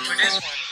for this one.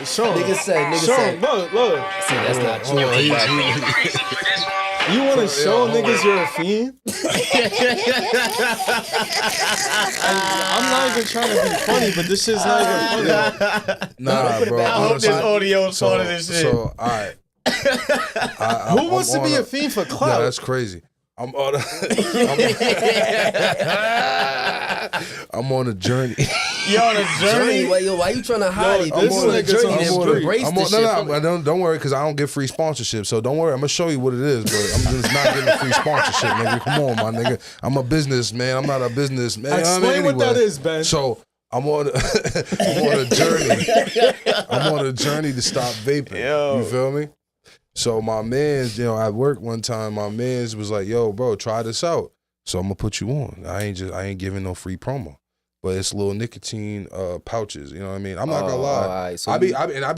Show him. Nigga said. Look. See, that's not true. You want to show niggas you're a fiend? I'm not even trying to be funny, but this shit's not even funny. Nah, bro. I hope this audio is part of this shit. So, all right. Who wants to be a fiend for clout? Yeah, that's crazy. I'm on a journey. You're on a journey? Why you trying to hide it? This nigga's Don't worry, because I don't get free sponsorship. So don't worry, I'm gonna show you what it is, but I'm just not getting free sponsorship, nigga. Come on, my nigga. I'm a businessman. I'm not a businessman. Explain what that is, Ben. So I'm on a journey. I'm on a journey to stop vaping. Yo. You feel me? So my man's, at work one time, my man's was like, "Yo, bro, try this out." So I'm gonna put you on. I ain't giving no free promo, but it's little nicotine pouches. You know what I mean? I'm not gonna lie. Right, so I be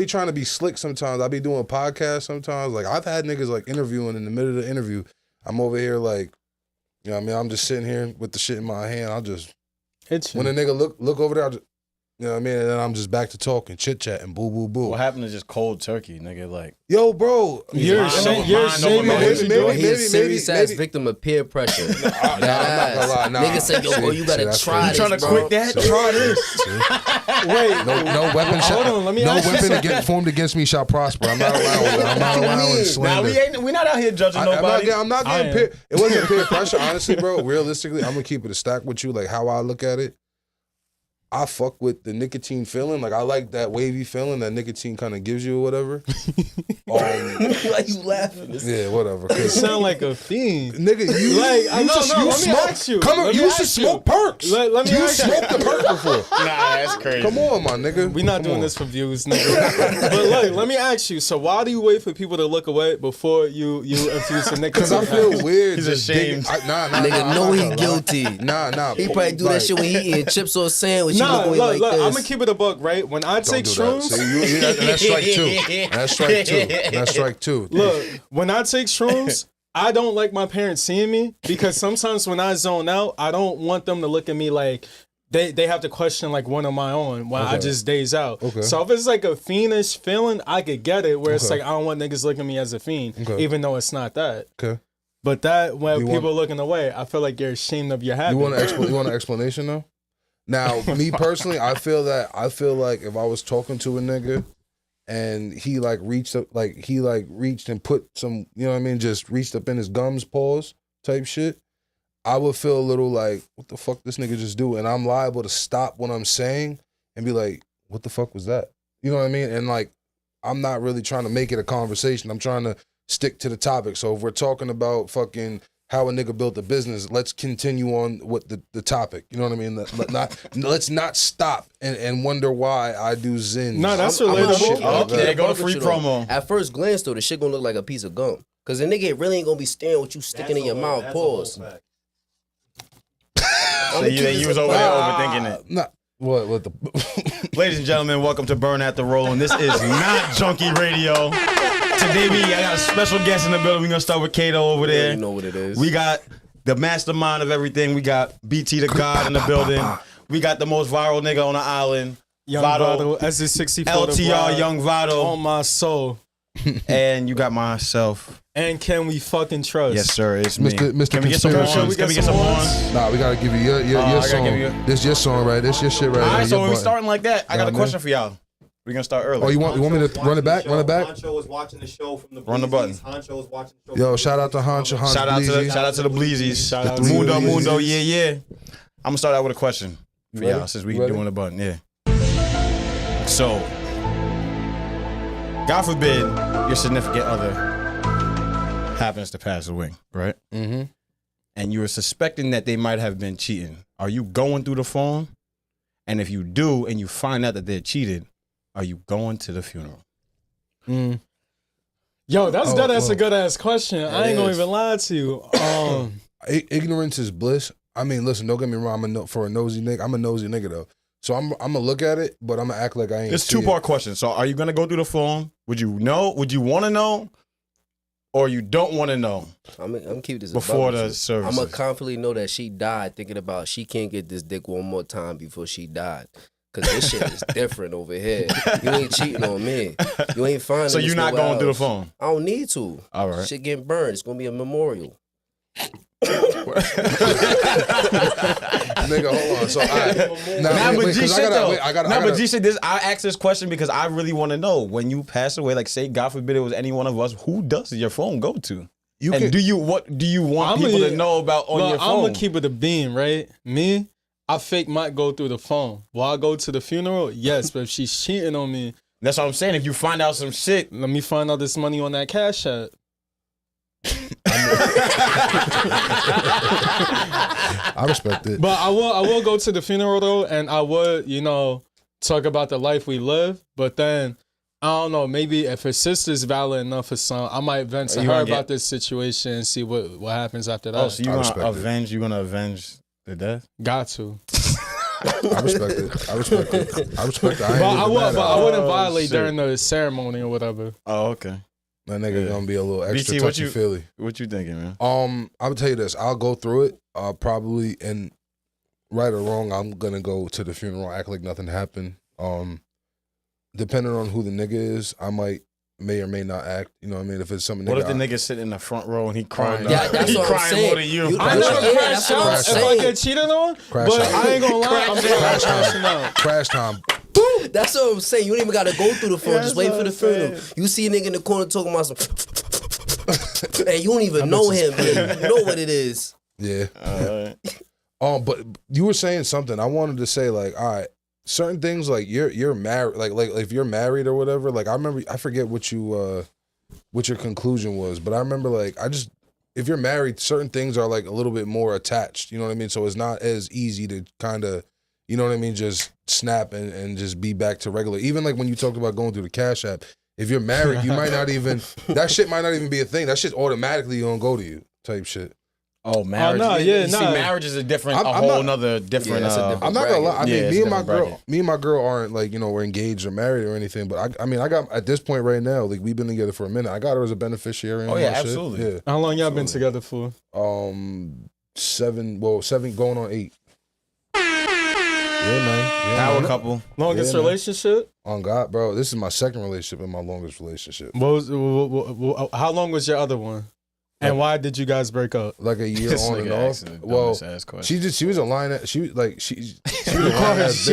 trying to be slick sometimes. I be doing podcasts sometimes. Like I've had niggas like interviewing in the middle of the interview. I'm over here like, you know what I mean? I'm just sitting here with the shit in my hand. I'll just when a nigga look over there, you know what I mean? And then I'm just back to talking, chit chatting, boo boo boo. What happened to just cold turkey, nigga? Like, yo, bro, you're shaming. He's a serious ass victim of peer pressure. I'm not gonna lie. Nah, nigga said, yo, bro, you gotta try this, trying to quit that? Try this. Wait, no weapon hold on, let me ask you something. formed against me shall prosper. I'm not allowing slander. Nah, we not out here judging nobody. I'm not getting peer. It wasn't peer pressure, honestly, bro. Realistically, I'm gonna keep it a stack with you. Like how I look at it, I fuck with the nicotine feeling. Like I like that wavy feeling that nicotine kind of gives you or whatever. Why you laughing? Yeah, whatever. You sound like a fiend. Nigga, you let me ask you. You used to smoke perks. Let me you ask smoked the perk before. Nah, that's crazy. Come on, my nigga. We're not doing this for views, nigga. But look, let me ask you. So why do you wait for people to look away before you infuse the nicotine? Because I feel weird. He's ashamed. Nigga know he guilty. Nah. He probably do that shit when he eating chips or a sandwich. Look, like this. I'm gonna keep it a buck, right? When I take shrooms, that's strike two. Look, when I take shrooms, I don't like my parents seeing me because sometimes when I zone out, I don't want them to look at me like they have to question like what am I on when I just daze out. Okay. So if it's like a fiendish feeling, I could get it where it's like I don't want niggas looking at me as a fiend, even though it's not that. Okay. But that when people are looking away, I feel like you're ashamed of your habit. You want an explanation though? Now, me personally, I feel like if I was talking to a nigga and he reached and put some, you know what I mean, just reached up in his gums, pause type shit, I would feel a little like, what the fuck this nigga just do? And I'm liable to stop what I'm saying and be like, what the fuck was that? You know what I mean? And like, I'm not really trying to make it a conversation. I'm trying to stick to the topic. So if we're talking about fucking how a nigga built a business, let's continue on with the topic. You know what I mean? Let's not stop and wonder why I do Zins. No, that's relatable. Okay, go to free promo. At first glance, though, the shit gonna look like a piece of gum. Because the nigga really ain't gonna be staring what you sticking in your mouth. Pause. So you was over there overthinking it. Nah. What the... Ladies and gentlemen, welcome to Burn at the Roll, and this is not Junkie Radio. Today I got a special guest in the building. We're gonna start with Kato over there. You know what it is. We got the mastermind of everything. We got BT the God in the building. We got the most viral nigga on the island. Young Vadoo, SS64. LTR Young Vadoo. On my soul. And you got myself. And can we fucking trust? Yes, sir. It's me. Mr. Can we get some horns? Can we get some horns? Nah, we gotta give you your song. This your song, right? This your shit right. All right, so when we button. starting like that, I got a question for y'all. We're gonna start early. Oh, you want me to run it back? Run it back? Honcho was watching the show from the Bleezies. Run the button. Honcho was watching the show. Yo, shout out to Honcho. Shout out to the Bleezies. Shout out to Mundo, yeah. I'm gonna start out with a question for y'all since we doing the button, yeah. So, God forbid your significant other happens to pass away, right? Mm-hmm. And you are suspecting that they might have been cheating. Are you going through the phone? And if you do, and you find out that they're cheated, are you going to the funeral? Yo, that's a good ass question. I ain't gonna even lie to you. Ignorance is bliss. I mean, listen, don't get me wrong. I'm a nosy nigga though. So I'm gonna look at it, but I'm gonna act like I ain't. It's two-part question. So are you gonna go through the phone? Would you know? Would you want to know? Or you don't want to know? I'm gonna keep this before the service. I'm gonna confidently know that she died thinking about she can't get this dick one more time before she died. Cause this shit is different over here. You ain't cheating on me. You ain't finding. So you're not going through the phone. I don't need to. All right. Shit getting burned. It's gonna be a memorial. Nigga, hold on. So but G said this. I asked this question because I really want to know when you pass away. Like, say God forbid it was any one of us. Who does your phone go to? Do you want people to know about on your phone? I'm gonna keep it a beam, right? Me, I fake might go through the phone. Will I go to the funeral? Yes, but if she's cheating on me, that's what I'm saying. If you find out some shit, let me find out this money on that Cash App. I respect it. But I will go to the funeral though, and I would, talk about the life we live. But then I don't know, maybe if her sister's valid enough for some, I might vent to her about this situation and see what happens after that. Oh, so you're gonna avenge the death? Got to. I respect it. I respect it. But I wouldn't violate during the ceremony or whatever. Oh, okay. That nigga gonna be a little extra BT, touchy-feely. What you thinking, man? I would tell you this. I'll go through it. Probably, and right or wrong, I'm gonna go to the funeral, act like nothing happened. Depending on who the nigga is, I may or may not act. You know what I mean? If it's something. What if the nigga sitting in the front row and he crying? Yeah, that's he what I'm crying saying. more than you. I never crash out if I get cheated on, but I ain't gonna lie, I'm crashing out. Crash time. That's what I'm saying. You don't even gotta go through the phone. Just wait for the funeral. You see a nigga in the corner talking about some, and you don't even know him, man. You know what it is. Yeah. But you were saying something. I wanted to say, like, all right, certain things, like you're married, like if you're married or whatever. Like I forget what your conclusion was, but I remember like if you're married, certain things are like a little bit more attached. You know what I mean? So it's not as easy to kind of, you know what I mean, just snap and just be back to regular. Even like when you talked about going through the Cash App, if you're married, you might not even, that shit might not even be a thing. That shit's automatically gonna go to you type shit. Oh, marriage. See, marriage is a different, nother different. Yeah, I'm not gonna lie. I mean, me and my girl aren't like, we're engaged or married or anything. But I got at this point right now, like we've been together for a minute. I got her as a beneficiary. Oh yeah, absolutely. Shit. Yeah. How long y'all been together for? 7 going on 8. Yeah, man. Yeah, Power couple. Longest relationship? On God, bro. This is my second relationship and my longest relationship. How long was your other one? And why did you guys break up? Like a year on and off. Well, she was a line. She was a line. She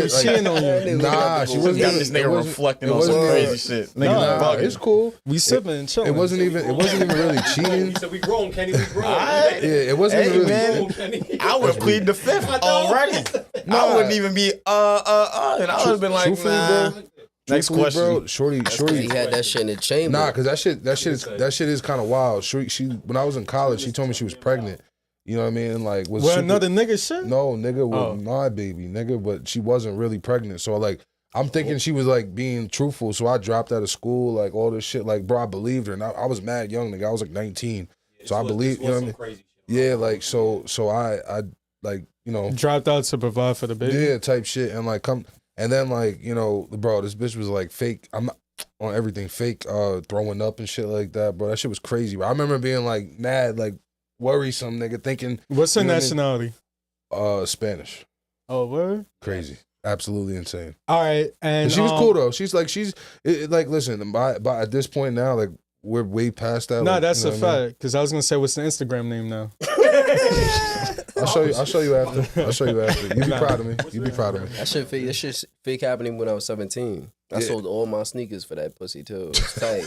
was cheating on you. Nah, she wasn't. This nigga reflecting on some crazy shit. Nah, it's cool. We sipping, chilling. It wasn't even really cheating. He said we grown, Kenny. We grown. Yeah, it wasn't even really. Grown, Kenny. I would plead the fifth already. I wouldn't even be and I would have been like, nah. Next question, bro. Shorty. He had that shit in the chamber. Nah, cause that shit is kind of wild. She when I was in college, she told me she was pregnant. You know what I mean? And like, another nigga shit? No, nigga, was my baby, nigga. But she wasn't really pregnant. So like, I'm thinking she was like being truthful. So I dropped out of school, like all this shit. Like, bro, I believed her, and I was mad young, nigga. I was like 19, so I believed. You know what I mean? Crazy shit. Yeah, like so I like dropped out to provide for the baby. Yeah, type shit, and like and then like bro, this bitch was like fake. I'm not on everything fake, throwing up and shit like that, bro. That shit was crazy. Bro. I remember being like mad, like worrisome, nigga, thinking. What's her nationality? Spanish. Oh, word? Crazy, absolutely insane. All right, and she was cool though. She's like listen, by at this point now, like we're way past that. No, like, that's a fact. Because I was gonna say, what's the Instagram name now? I'll show you after. You be proud of me. You be proud of me. That shit fake happening when I was 17. I sold all my sneakers for that pussy too. It was tight.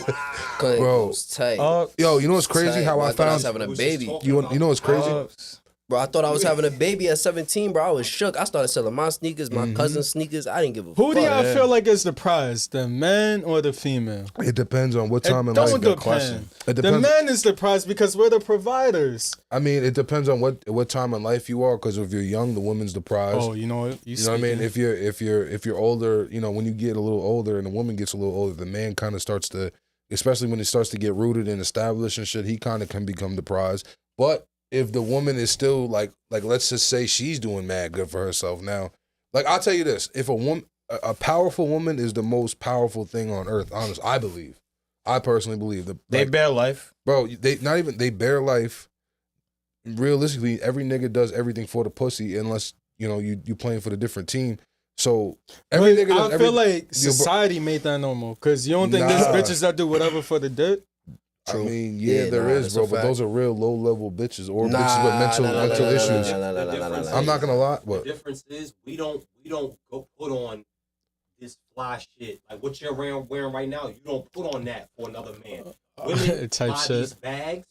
Bro, it was tight. Yo, you know what's crazy? Tight. How I thought I was found having a baby. You know what's crazy? Bro, I thought I was having a baby at 17, bro. I was shook. I started selling my sneakers, my cousin's sneakers. I didn't give a fuck. Who do y'all feel like is the prize, the man or the female? It depends on what time in life. Don't depend. The man is the prize because we're the providers. I mean, it depends on what time in life you are. Because if you're young, the woman's the prize. Oh, you know what? You know what I mean? If you're older, when you get a little older and the woman gets a little older, the man kind of starts to, especially when it starts to get rooted and established and shit, he kind of can become the prize. But if the woman is still like let's just say she's doing mad good for herself now, like I'll tell you this: if a powerful woman is the most powerful thing on earth, honestly, I personally believe they bear life, bro. They bear life. Realistically, every nigga does everything for the pussy, unless you playing for the different team. So every nigga. I feel like society made that normal because you don't think there's bitches that do whatever for the dick. I mean, there is, bro, but those are real low level bitches or bitches with mental issues. I'm not gonna lie. What? The difference is we don't go put on this fly shit like what you're wearing right now. You don't put on that for another man. Women buy these bags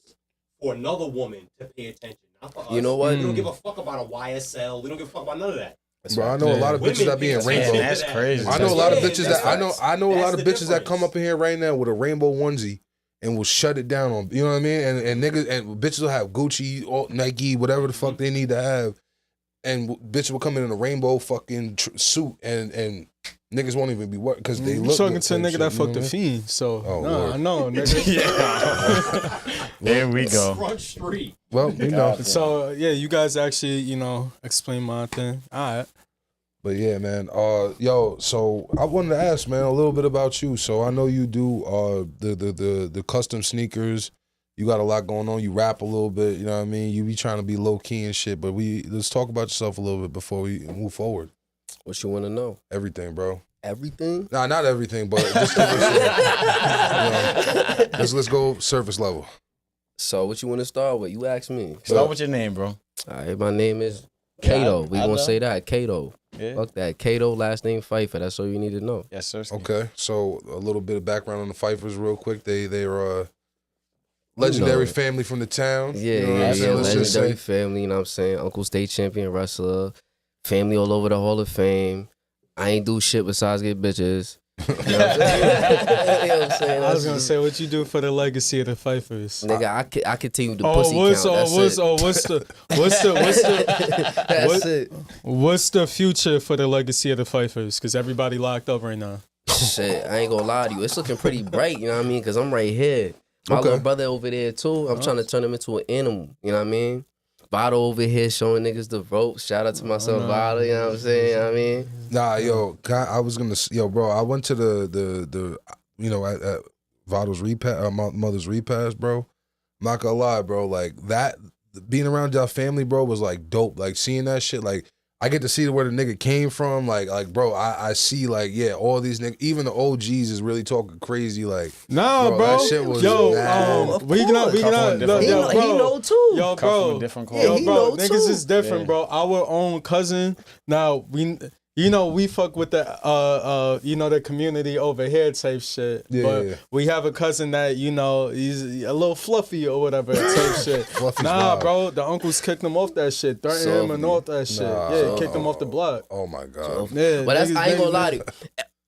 for another woman to pay attention. Not for us. You know what? We don't give a fuck about a YSL. We don't give a fuck about none of that. Bro, I know a lot of bitches that be in rainbow. That's crazy. I know a lot of bitches that I know a lot of bitches that come up in here right now with a rainbow onesie and will shut it down on, you know what I mean? And niggas and bitches will have Gucci, Nike, whatever the fuck they need to have, and bitches will come in a rainbow fucking suit and niggas won't even be working because they look. Talking to a nigga that fucked the Fiend, so I know, nigga. There we go. Front street. Well, you know. So you guys actually, explain my thing. All right. But yeah, man. Yo, so I wanted to ask, man, a little bit about you. So I know you do the custom sneakers. You got a lot going on. You rap a little bit, you know what I mean? You be trying to be low key and shit, but let's talk about yourself a little bit before we move forward. What you want to know? Everything, bro. Everything? Nah, not everything, but just give us, let's go surface level. So what you want to start with? You ask me. Start with your name, bro. All right, my name is Kato. We gonna say that, Kato. Yeah. Fuck that. Kato, last name Pfeiffer. That's all you need to know. Yes, sir. Okay, so a little bit of background on the Pfeiffers real quick. They're legendary family from the town. Yeah, you know what I'm saying? Let's just legendary say. family, you know what I'm saying? Uncle state champion wrestler, family all over the Hall of Fame. I ain't do shit besides get bitches. You know what I'm saying? I was gonna say what you do for the legacy of the Pfeiffers. Nigga, I continue the pussy count. That's it. What's the future for the legacy of the Pfeiffers? Because everybody locked up right now. Shit, I ain't gonna lie to you. It's looking pretty bright, you know what I mean? Because I'm right here. My little brother over there too. I'm trying to turn him into an animal, you know what I mean? Vadoo over here showing niggas the ropes. Shout out to my son Vadoo, you know what I'm saying? You know what I mean? Nah, yo, I was gonna, bro. I went to the at Vadoo's repast, my mother's repast, bro. I'm not gonna lie, bro. Like that, being around y'all family, bro, was like dope. Like seeing that shit, like I get to see where the nigga came from. Like, bro, I see, like, all these niggas, even the OGs is really talking crazy. Like, nah, bro. That shit was we know too. Yo, bro. Niggas is different, bro. Our own cousin. Now we fuck with the the community over here type shit. But we have a cousin that, he's a little fluffy or whatever type shit. Bro, the uncles kicked him off that shit. Threatened him and all that shit. Kicked him off the block. Oh my God. But I ain't gonna lie to you.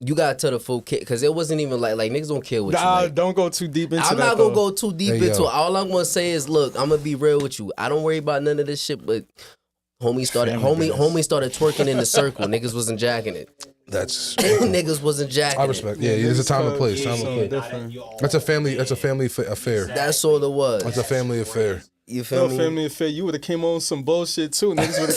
You gotta tell the full kid, because it wasn't even like niggas don't care what you like. Don't go too deep into that. I'm not gonna go too deep into it. All I'm gonna say is, look, I'm gonna be real with you. I don't worry about none of this shit, but homie started twerking in the circle. Niggas wasn't jacking it. Niggas wasn't jacking it. I respect. Yeah, there's a time and place. That's a family affair. That's all it was. That's a family affair. You feel me? Family affair. You would have came on some bullshit too. Niggas would have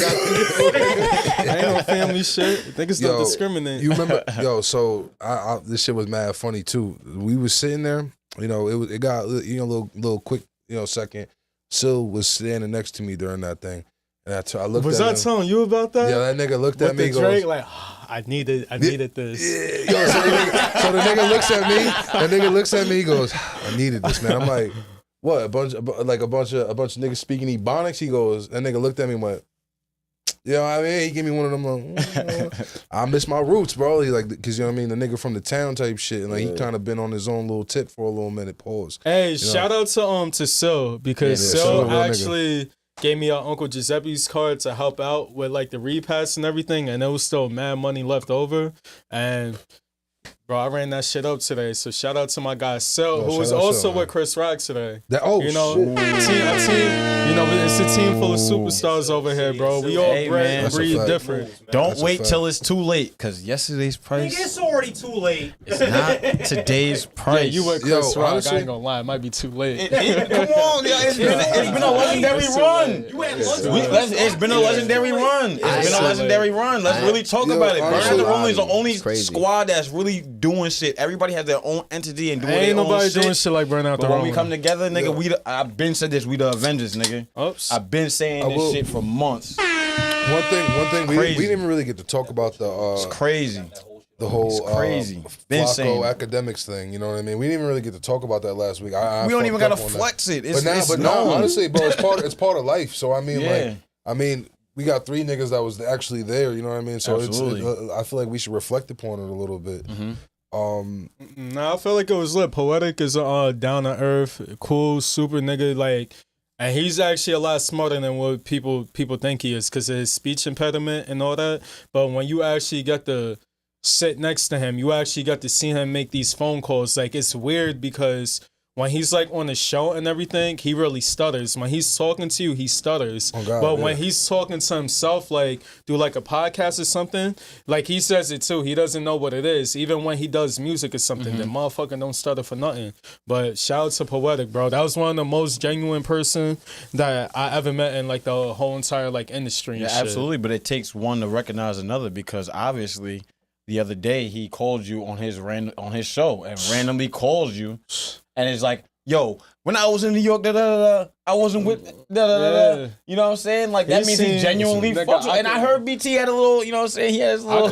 got ain't no family shit. Niggas don't discriminate. You remember? So I this shit was mad funny too. We was sitting there. It got a little quick second. Sil was standing next to me during that thing. And I looked was at I telling you about that? Yeah, that nigga looked at me and goes, Drake, like, I needed this. Yeah, so the nigga looks at me. That nigga looks at me. He goes, I needed this, man. I'm like, what? A bunch of niggas speaking Ebonics. He goes, that nigga looked at me and went, you know what I mean? He gave me one of them. Like, I miss my roots, bro. He like, cause you know what I mean. The nigga from the town type shit, and like he kind of been on his own little tip for a little minute. Pause. Hey, shout out to Sil, because Sil actually gave me our Uncle Giuseppe's card to help out with like the repass and everything, and there was still mad money left over. And bro, I ran that shit up today. So shout out to my guy Sil, who was also with Chris Rock today. Shit. It's a team full of superstars over here, bro. We all breed different. Don't wait till it's too late, because yesterday's price. Nigga, it's already too late. It's not today's price. Yeah, you with Chris Rock. Honestly, I ain't gonna lie, it might be too late. Come on, it's been a legendary run. It's been a legendary run. Let's really talk about it. Burn the Rumor is the only squad that's really doing shit. Everybody has their own entity and doing their own shit. Ain't nobody doing shit like Burn Out the Rumor. When we come together, nigga, I've been said this, we the Avengers, nigga. Oops. I've been saying this shit for months. One thing we didn't even really get to talk about it's crazy. The whole crazy. Flacco academics thing, you know what I mean? We didn't even really get to talk about that last week. We don't even gotta flex it. But now, honestly, bro, it's part of life. So I mean, we got 3 niggas that was actually there. You know what I mean? So I feel like we should reflect upon it a little bit. No, I feel like it was lit. Poetic is down to earth, cool, super nigga, like. And he's actually a lot smarter than what people think he is because of his speech impediment and all that. But when you actually get to sit next to him, you actually got to see him make these phone calls. Like, it's weird because when he's like on the show and everything, he really stutters. When he's talking to you, he stutters. Oh God, but when he's talking to himself, like through like a podcast or something, like he says it too. He doesn't know what it is. Even when he does music or something, the motherfucker don't stutter for nothing. But shout out to Poetic, bro. That was one of the most genuine person that I ever met in like the whole entire like industry. And shit. Absolutely. But it takes one to recognize another because obviously the other day he called you on his show and randomly calls you. And it's like, yo, when I was in New York, I wasn't with, you know what I'm saying? Like, that means he genuinely fucks with. And I heard BT had a little, you know what I'm saying? He has a little,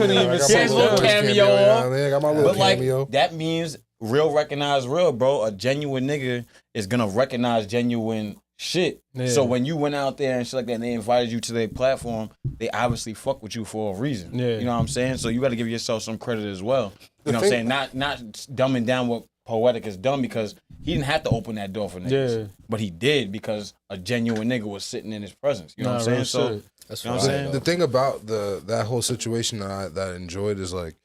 cameo on. I got my little cameo. Like, that means real recognize real, bro. A genuine nigga is going to recognize genuine shit. Yeah. So when you went out there and shit like that and they invited you to their platform, they obviously fuck with you for a reason. Yeah. You know what I'm saying? So you got to give yourself some credit as well. You know what I'm saying? Not dumbing down what Poetic is dumb because he didn't have to open that door for niggas. But he did because a genuine nigga was sitting in his presence. You know what I'm saying? So that's you know what I'm saying? The thing about that whole situation that I enjoyed is like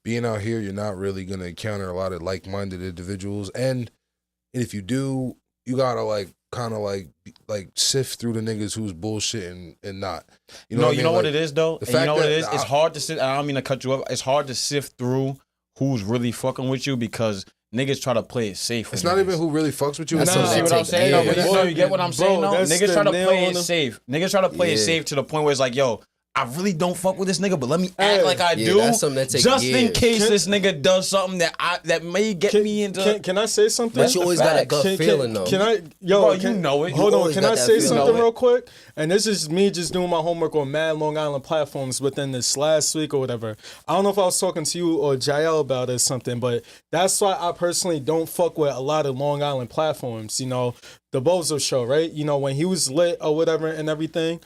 being out here, you're not really gonna encounter a lot of like-minded individuals. And if you do, you gotta like kind of like sift through the niggas who's bullshit and not. You know what it is though? You know what it is? It's hard to sit. I don't mean to cut you up. It's hard to sift through who's really fucking with you because niggas try to play it safe. It's not even who really fucks with you. See what I'm saying? No, but you get what I'm saying? No, niggas try to play it safe. Niggas try to play it safe to the point where it's like, yo, I really don't fuck with this nigga, but let me act like I do, just in case this nigga does something that may get me into. Can I say something? But you always got a gut feeling though. Can I? Bro, you know it. Hold on. Can I say something real quick? And this is me just doing my homework on mad Long Island platforms within this last week or whatever. I don't know if I was talking to you or Jael about it or something, but that's why I personally don't fuck with a lot of Long Island platforms. You know, the Bozo show, right? You know, when he was lit or whatever and everything.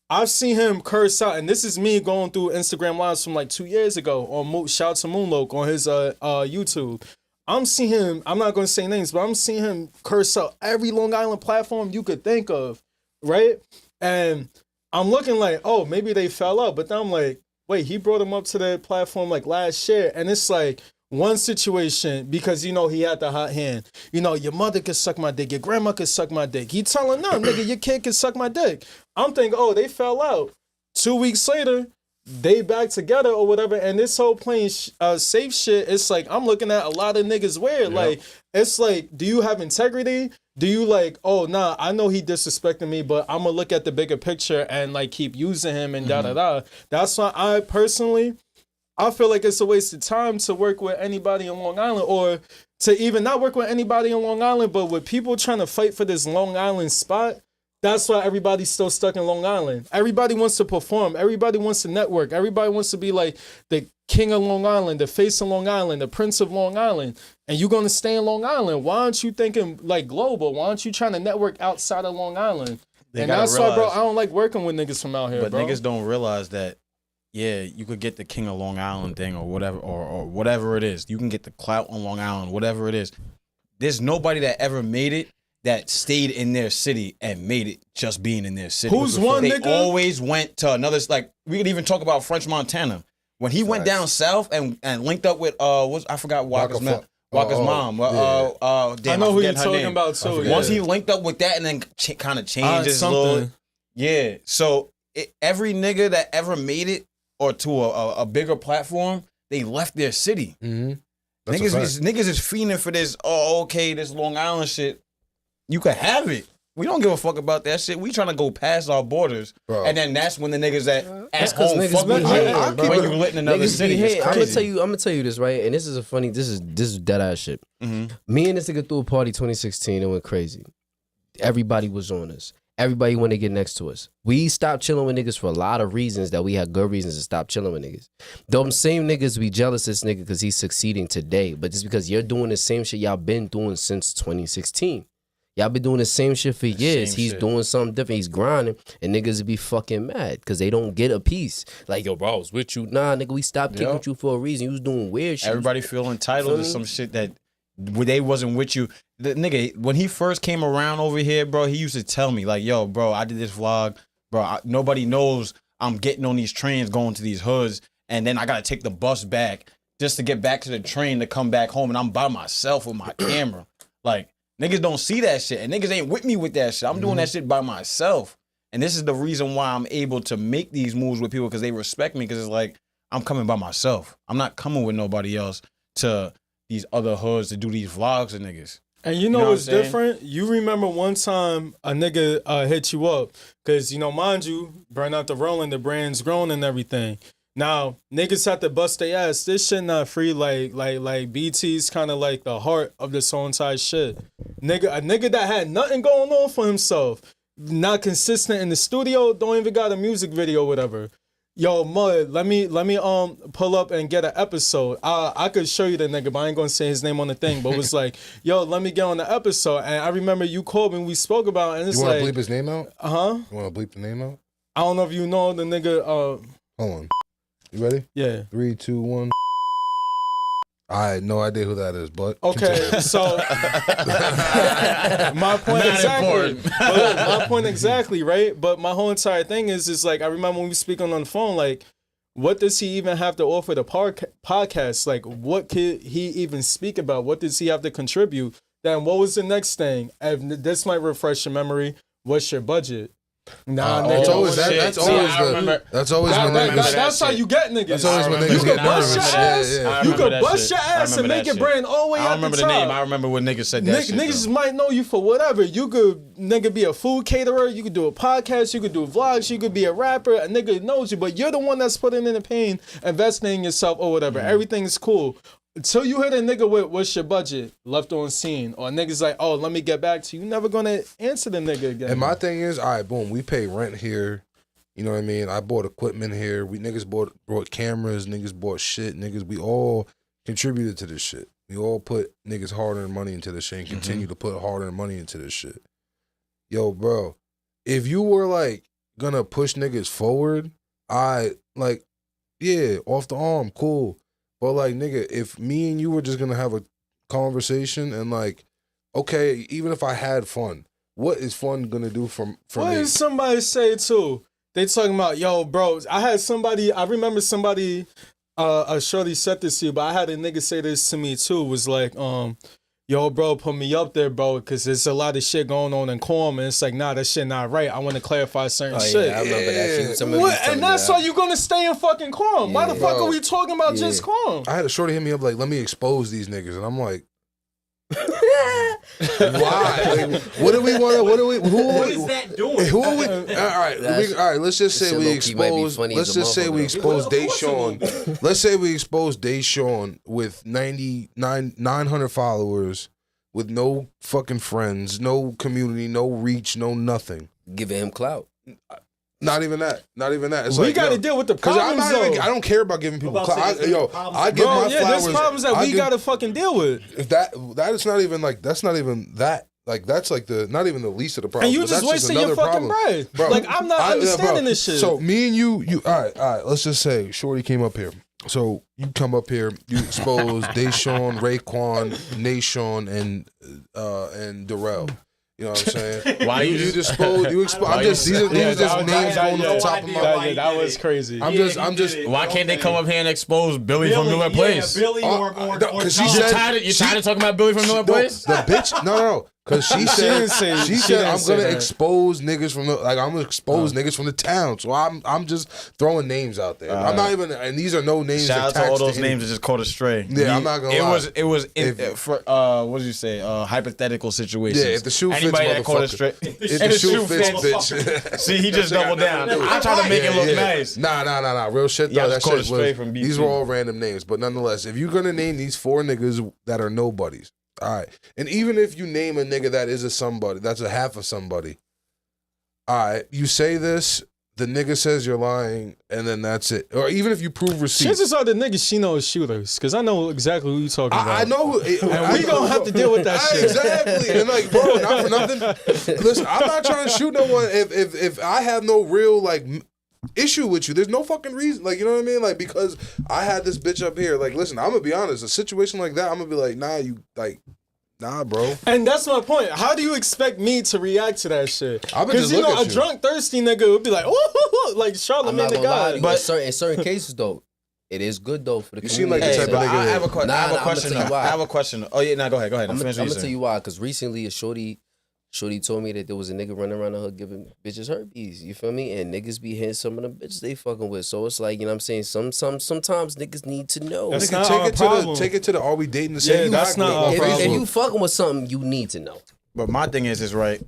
I've seen him curse out, and this is me going through Instagram lives from like 2 years ago on shout out to Moonloke on his YouTube. I'm seeing him, I'm not going to say names, but I'm seeing him curse out every Long Island platform you could think of, right? And I'm looking like, oh, maybe they fell out, but then I'm like, wait, he brought him up to the platform like last year, and it's like, one situation, because, you know, he had the hot hand. You know, your mother could suck my dick. Your grandma could suck my dick. He telling them, nigga, your kid could suck my dick. I'm thinking, oh, they fell out. 2 weeks later, they back together or whatever. And this whole playing safe shit, it's like, I'm looking at a lot of niggas weird. Yep. Like, it's like, do you have integrity? Do you like, oh, nah, I know he disrespecting me, but I'm going to look at the bigger picture and like keep using him and da-da-da. That's why I feel like it's a waste of time to work with anybody in Long Island or to even not work with anybody in Long Island, but with people trying to fight for this Long Island spot. That's why everybody's still stuck in Long Island. Everybody wants to perform. Everybody wants to network. Everybody wants to be like the king of Long Island, the face of Long Island, the prince of Long Island. And you're going to stay in Long Island. Why aren't you thinking like global? Why aren't you trying to network outside of Long Island? And that's why, bro, I don't like working with niggas from out here, but bro. Niggas don't realize that. Yeah, you could get the King of Long Island thing or whatever, or whatever it is. You can get the clout on Long Island, whatever it is. There's nobody that ever made it that stayed in their city and made it just being in their city. Who's one nigga? They always went to another, like, we could even talk about French Montana. When he went down south and linked up with, I forgot Walker's mom. I know who you're talking about, too. Once he linked up with that and then kind of changed his little... Yeah, so every nigga that ever made it, or to a bigger platform, they left their city. Mm-hmm. Niggas is fiending for this, this Long Island shit. You could have it. We don't give a fuck about that shit. We trying to go past our borders. Bro. And then that's when the niggas that at home fuck with you when you lit in another city. I'm gonna tell you this, right? And this is dead ass shit. Mm-hmm. Me and this nigga threw a party 2016 and went crazy. Everybody was on us. everybody want to get next to us. We stopped chilling with niggas for a lot of reasons that we had good reasons to stop chilling with niggas. Them same niggas be jealous of this nigga because he's succeeding today, but just because you're doing the same shit y'all been doing since 2016. Y'all been doing the same shit for years. He's doing something different. He's grinding, and niggas be fucking mad because they don't get a piece. Like, yo, bro, I was with you. Nah, nigga, we stopped kicking with you for a reason. You was doing weird shit. Everybody feel entitled to some shit that they wasn't with you. The nigga, when he first came around over here, bro, he used to tell me, like, yo, bro, I did this vlog. Bro, nobody knows I'm getting on these trains going to these hoods, and then I got to take the bus back just to get back to the train to come back home, and I'm by myself with my camera. Like, niggas don't see that shit, and niggas ain't with me with that shit. I'm doing that shit by myself. And this is the reason why I'm able to make these moves with people, because they respect me, because it's like, I'm coming by myself. I'm not coming with nobody else to these other hoods to do these vlogs with niggas. And you know what's different? You remember one time a nigga hit you up, because, you know, mind you, Burn Out the Rolling, the brand's grown and everything. Now, niggas have to bust their ass. This shit not free. Like BT's kind of like the heart of this whole entire shit. A nigga that had nothing going on for himself, not consistent in the studio, don't even got a music video, whatever. Yo, Mud, let me pull up and get an episode. I could show you the nigga, but I ain't gonna say his name on the thing. But it was like, yo, let me get on the episode. And I remember you called me, we spoke about it, and it's like, you want to bleep his name out? Uh-huh. You want to bleep the name out? I don't know if you know the nigga. Hold on. You ready? Yeah. 3, 2, 1. I had no idea who that is, but okay, so my point exactly. But my point exactly, right? But my whole entire thing is like, I remember when we speaking on the phone, like, what does he even have to offer the podcast? Like, what could he even speak about? What does he have to contribute? Then what was the next thing? And this might refresh your memory. What's your budget? Nah, that's always when niggas. That's how you get niggas. That's always when niggas get nervous. You could bust your ass and make it brand all the way up the top. I remember the name. I remember when niggas said that. Niggas might know you for whatever. You could nigga be a food caterer. You could do a podcast. You could do vlogs. You could be a rapper. A nigga knows you, but you're the one that's putting in the pain, investing in yourself or whatever. Everything is cool. Until you hit a nigga with, what's your budget? Left on scene. Or a nigga's like, oh, let me get back to you. You're never going to answer the nigga again. And my thing is, all right, boom, we pay rent here. You know what I mean? I bought equipment here. Niggas brought cameras. Niggas bought shit. We all contributed to this shit. We all put niggas hard-earned money into this shit and continue to put hard-earned money into this shit. Yo, bro, if you were, like, gonna push niggas forward, yeah, off the arm, cool. But, like, nigga, if me and you were just going to have a conversation and, like, okay, even if I had fun, what is fun going to do for what me? Did somebody say, too? They talking about, yo, bro, I remember somebody, a shorty said this to you, but I had a nigga say this to me, too, was like, yo, bro, put me up there, bro, because there's a lot of shit going on in Quam, and it's like, nah, that shit not right. I want to clarify certain shit. Yeah, I remember that shit. What? And that's why you going to stay in fucking Quam. Why the fuck are we talking about just Quam? I had a shorty hit me up like, let me expose these niggas, and I'm like, why? Like, what do we want to? What is that doing? Who are we? All right. Let's just say we expose. Let's just say we expose Deshaun. Let's say we expose Deshaun with 900 followers, with no fucking friends, no community, no reach, no nothing. Giving him clout. Not even that. It's we got to deal with the problems. I don't care about giving people clout. I give my flowers. There's problems that we got to fucking deal with. If that is not even like, that's not even that. Like, that's like not even the least of the problems. And you just wasting your fucking bread. Bro, like, I'm not understanding this shit. So me and you, all right, let's just say Shorty came up here. So you come up here, you expose Deshaun, Raekwon, Nashawn, and Darrell. You know what I'm saying? Why you expose? These are just names going off the top of my head. That was crazy. I'm just. Why can't they come up here and expose Billy from Miller Place? Billy or because she You're said tired of talking about Billy from Miller Place? The bitch, no. Because she said I'm gonna expose niggas from niggas from the town. So I'm just throwing names out there. I'm not even, and these are no names. Shout out to all those names that just caught astray. Yeah, I'm not gonna lie. It was what did you say? Hypothetical situations. Yeah, if the shoe fits, anybody that caught astray. If the shoe fits, bitch. See, he just doubled down. I try to make it look nice. Nah. Real shit though. That shit was. These were all random names, but nonetheless, if you're gonna name these 4 niggas that are nobodies. All right. And even if you name a nigga that is a somebody, that's a half of somebody, all right, you say this, the nigga says you're lying, and then that's it. Or even if you prove receipts. Chances are the niggas she knows shooters, because I know exactly who you talking about. I know who. And we gonna have to deal with that shit. Exactly. And like, bro, not for nothing. Listen, I'm not trying to shoot no one if I have no real, like, issue with you. There's no fucking reason. Like, you know what I mean? Like, because I had this bitch up here. Like, listen, I'm gonna be honest. A situation like that, I'm gonna be like, nah, bro. And that's my point. How do you expect me to react to that shit? Because you know, a drunk, thirsty nigga would be like, ooh, like Charlamagne the God. But in certain cases, though, it is good though for the community. You seem like the type of nigga. I have a question. I have a question. Oh yeah, go ahead. I'm gonna tell you why. Because recently, a shorty told me that there was a nigga running around the hood giving bitches herpes. You feel me? And niggas be hitting some of the bitches they fucking with. So it's like, you know what I'm saying? Sometimes niggas need to know. That's take it to the are we dating the same? Yeah, that's not our problem. If you fucking with something, you need to know. But my thing is right.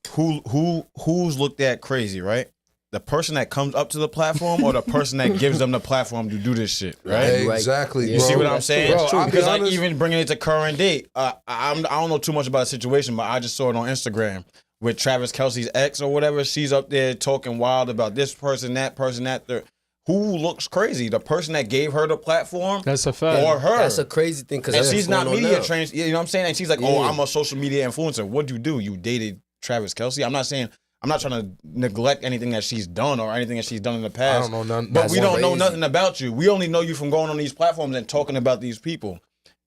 Who's looked at crazy, right? The person that comes up to the platform or the person that gives them the platform to do this shit, right? Exactly. You bro. see what I'm saying? Bro, because like even bringing it to current date, I don't know too much about the situation, but I just saw it on Instagram with Travis Kelce's ex or whatever. She's up there talking wild about this person, that third. Who looks crazy? The person that gave her the platform? That's a fact. Or her? That's a crazy thing because she's not media trained. You know what I'm saying? And she's like, oh, I'm a social media influencer. What'd you do? You dated Travis Kelce? I'm not trying to neglect anything that she's done or anything that she's done in the past. I don't know none. But we don't know nothing about you. We only know you from going on these platforms and talking about these people.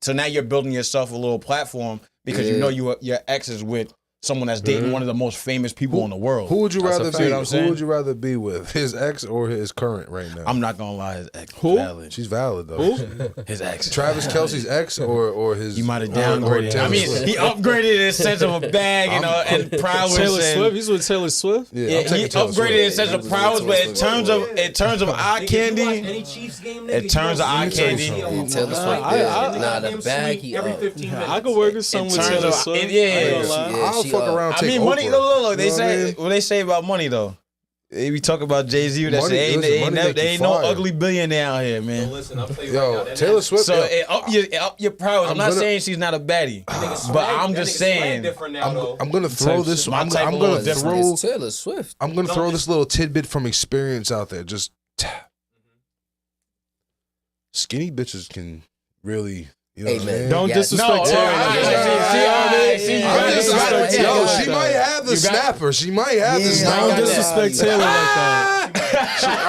So now you're building yourself a little platform because you know your ex is with someone that's dating one of the most famous people in the world. Who would you rather be? Who would you rather be with? His ex or his current right now? I'm not gonna lie, his ex. Who? Valid. She's valid though. Who? His ex. Travis Kelce's ex or his. He might have downgraded. I mean, he upgraded his sense of a bag and prowess. Taylor Swift. He's with Taylor Swift. Yeah, he upgraded his sense of prowess, but in terms of eye candy, in terms of eye candy, Taylor Swift. The bag he every 15 minutes. I could work with someone with Taylor Swift. I'll fuck around. I mean, money. Look. They say what they say about money though. We talk about Jay-Z. That shit ain't no ugly billionaire out here, man. So listen, I'll tell you right now, Taylor Swift. So it up your prowess. I'm not saying she's not a baddie, but I'm just saying. I'm gonna throw this. I'm gonna throw Taylor Swift. I'm gonna throw this little tidbit from experience out there. Just skinny bitches can really. You know what I'm saying? Don't disrespect Taylor. She might have the snapper. She might have the snapper. Don't disrespect Taylor like that.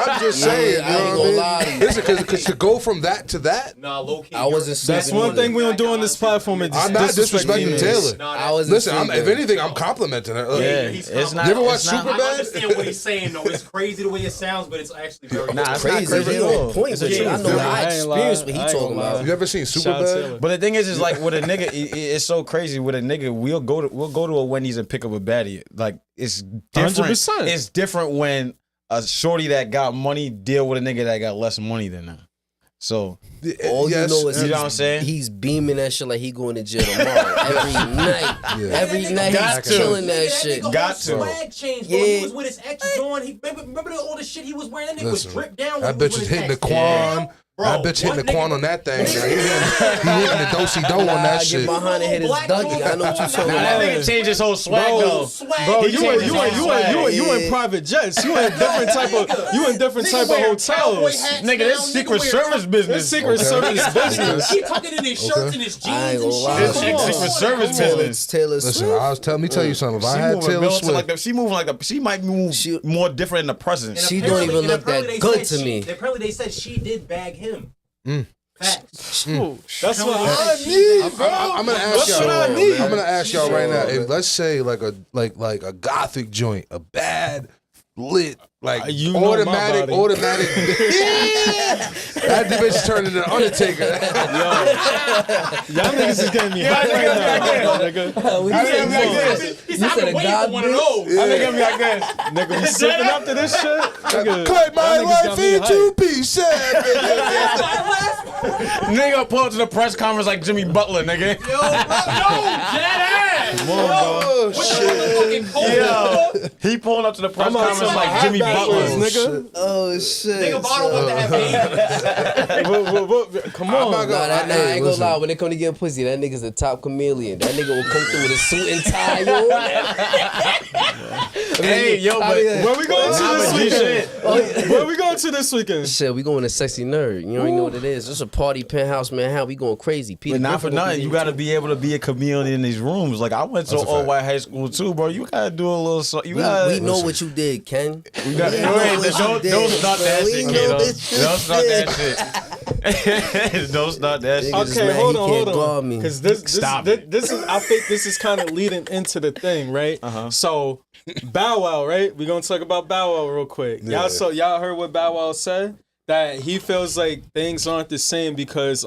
I'm just saying, you know what I mean? Listen, because to go from that to that, nah, low key. I wasn't. That's one thing we don't do on this platform. I'm not disrespecting Taylor. I was. Listen, if anything, I'm complimenting her. Yeah, it's not. You ever watch I Superbad? understand what he's saying though. It's crazy the way it sounds, but it's actually very Nah, it's crazy. not crazy at all. Point, but I know I experienced what he talking about. You ever seen Superbad? But the thing is like with a nigga, it's so crazy. With a nigga, we'll go to a Wendy's and pick up a baddie. Like it's different. 100%. It's different when a shorty that got money deal with a nigga that got less money than them. So all you know is you know what I'm saying? He's beaming that shit like he going to jail tomorrow. Every night he's killing that shit. Got to. Swag change, bro. He was with his ex doing. Remember all the shit he was wearing. That nigga was dripped down. That bitch is hitting the Quan. That bitch hitting the Quan on that thing. He hitting the do-si-do on that shit. Get behind and hit his Dougie. I know what you talking about. That nigga changed his whole swag though. Bro, you in private jets. You in different type of hotels. Nigga, this Secret Service business. This Secret Service business. He tucking in his shirts and his jeans and shit. This Secret Service business. Taylor Swift. Listen, let me tell you something. If I had Taylor Swift, she might move more different in the present. She don't even look that good to me. Apparently, they said she did bag him. Facts. That's what I need, bro. I'm gonna ask y'all. I'm gonna ask y'all right now. If let's say like a gothic joint, a bad lit, like automatic. That bitch turned into the Undertaker. Y'all niggas is getting me hot right now, nigga. He said, I've been waiting for one of those. I think I'm like this. Nigga, we slipping up to this shit. Nigga, cut my life into pieces. Nigga pull up to the press conference like Jimmy Butler, nigga. Yo, dead ass. Come on, bro. Oh shit. Yo, he pulling up to the press conference like Jimmy Butler, nigga. Oh shit. Nigga bottle about to have babies. Come on. I ain't gonna lie. When it come to getting pussy, that nigga's a top chameleon. That nigga will come through with a suit and tie on. Hey, yo, but where we going to this weekend? Where we going to this weekend? Shit, we going to Sexy Nerd. You already know what it is. It's a party penthouse, man. How we going crazy? Peter but not for nothing. You got to be able to be a chameleon in these rooms. Like, I went to all white high school too, bro. You got to do a little. We know what you did, Ken. We got don't start that shit, kid. Don't start that shit. Don't start that shit. Okay, hold on. Because this is, I think this is kind of leading into the thing, right? So, Bow Wow, right? We're gonna talk about Bow Wow real quick. Yeah. Y'all heard what Bow Wow said? That he feels like things aren't the same because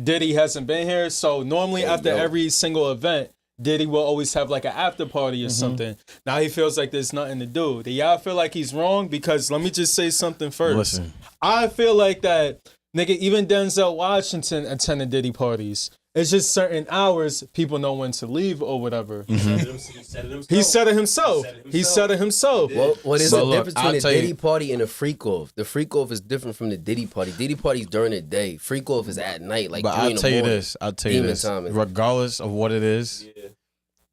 Diddy hasn't been here. So normally after every single event, Diddy will always have like an after party or something. Now he feels like there's nothing to do. Do y'all feel like he's wrong? Because let me just say something first. Listen. I feel like that, nigga, even Denzel Washington attended Diddy parties. It's just certain hours people know when to leave or whatever. He said it himself. What is the difference between a Diddy party and a freak off? The freak off is different from the Diddy party. Diddy party's during the day. Freak off is at night. Like, but I'll tell you this. Regardless of what it is,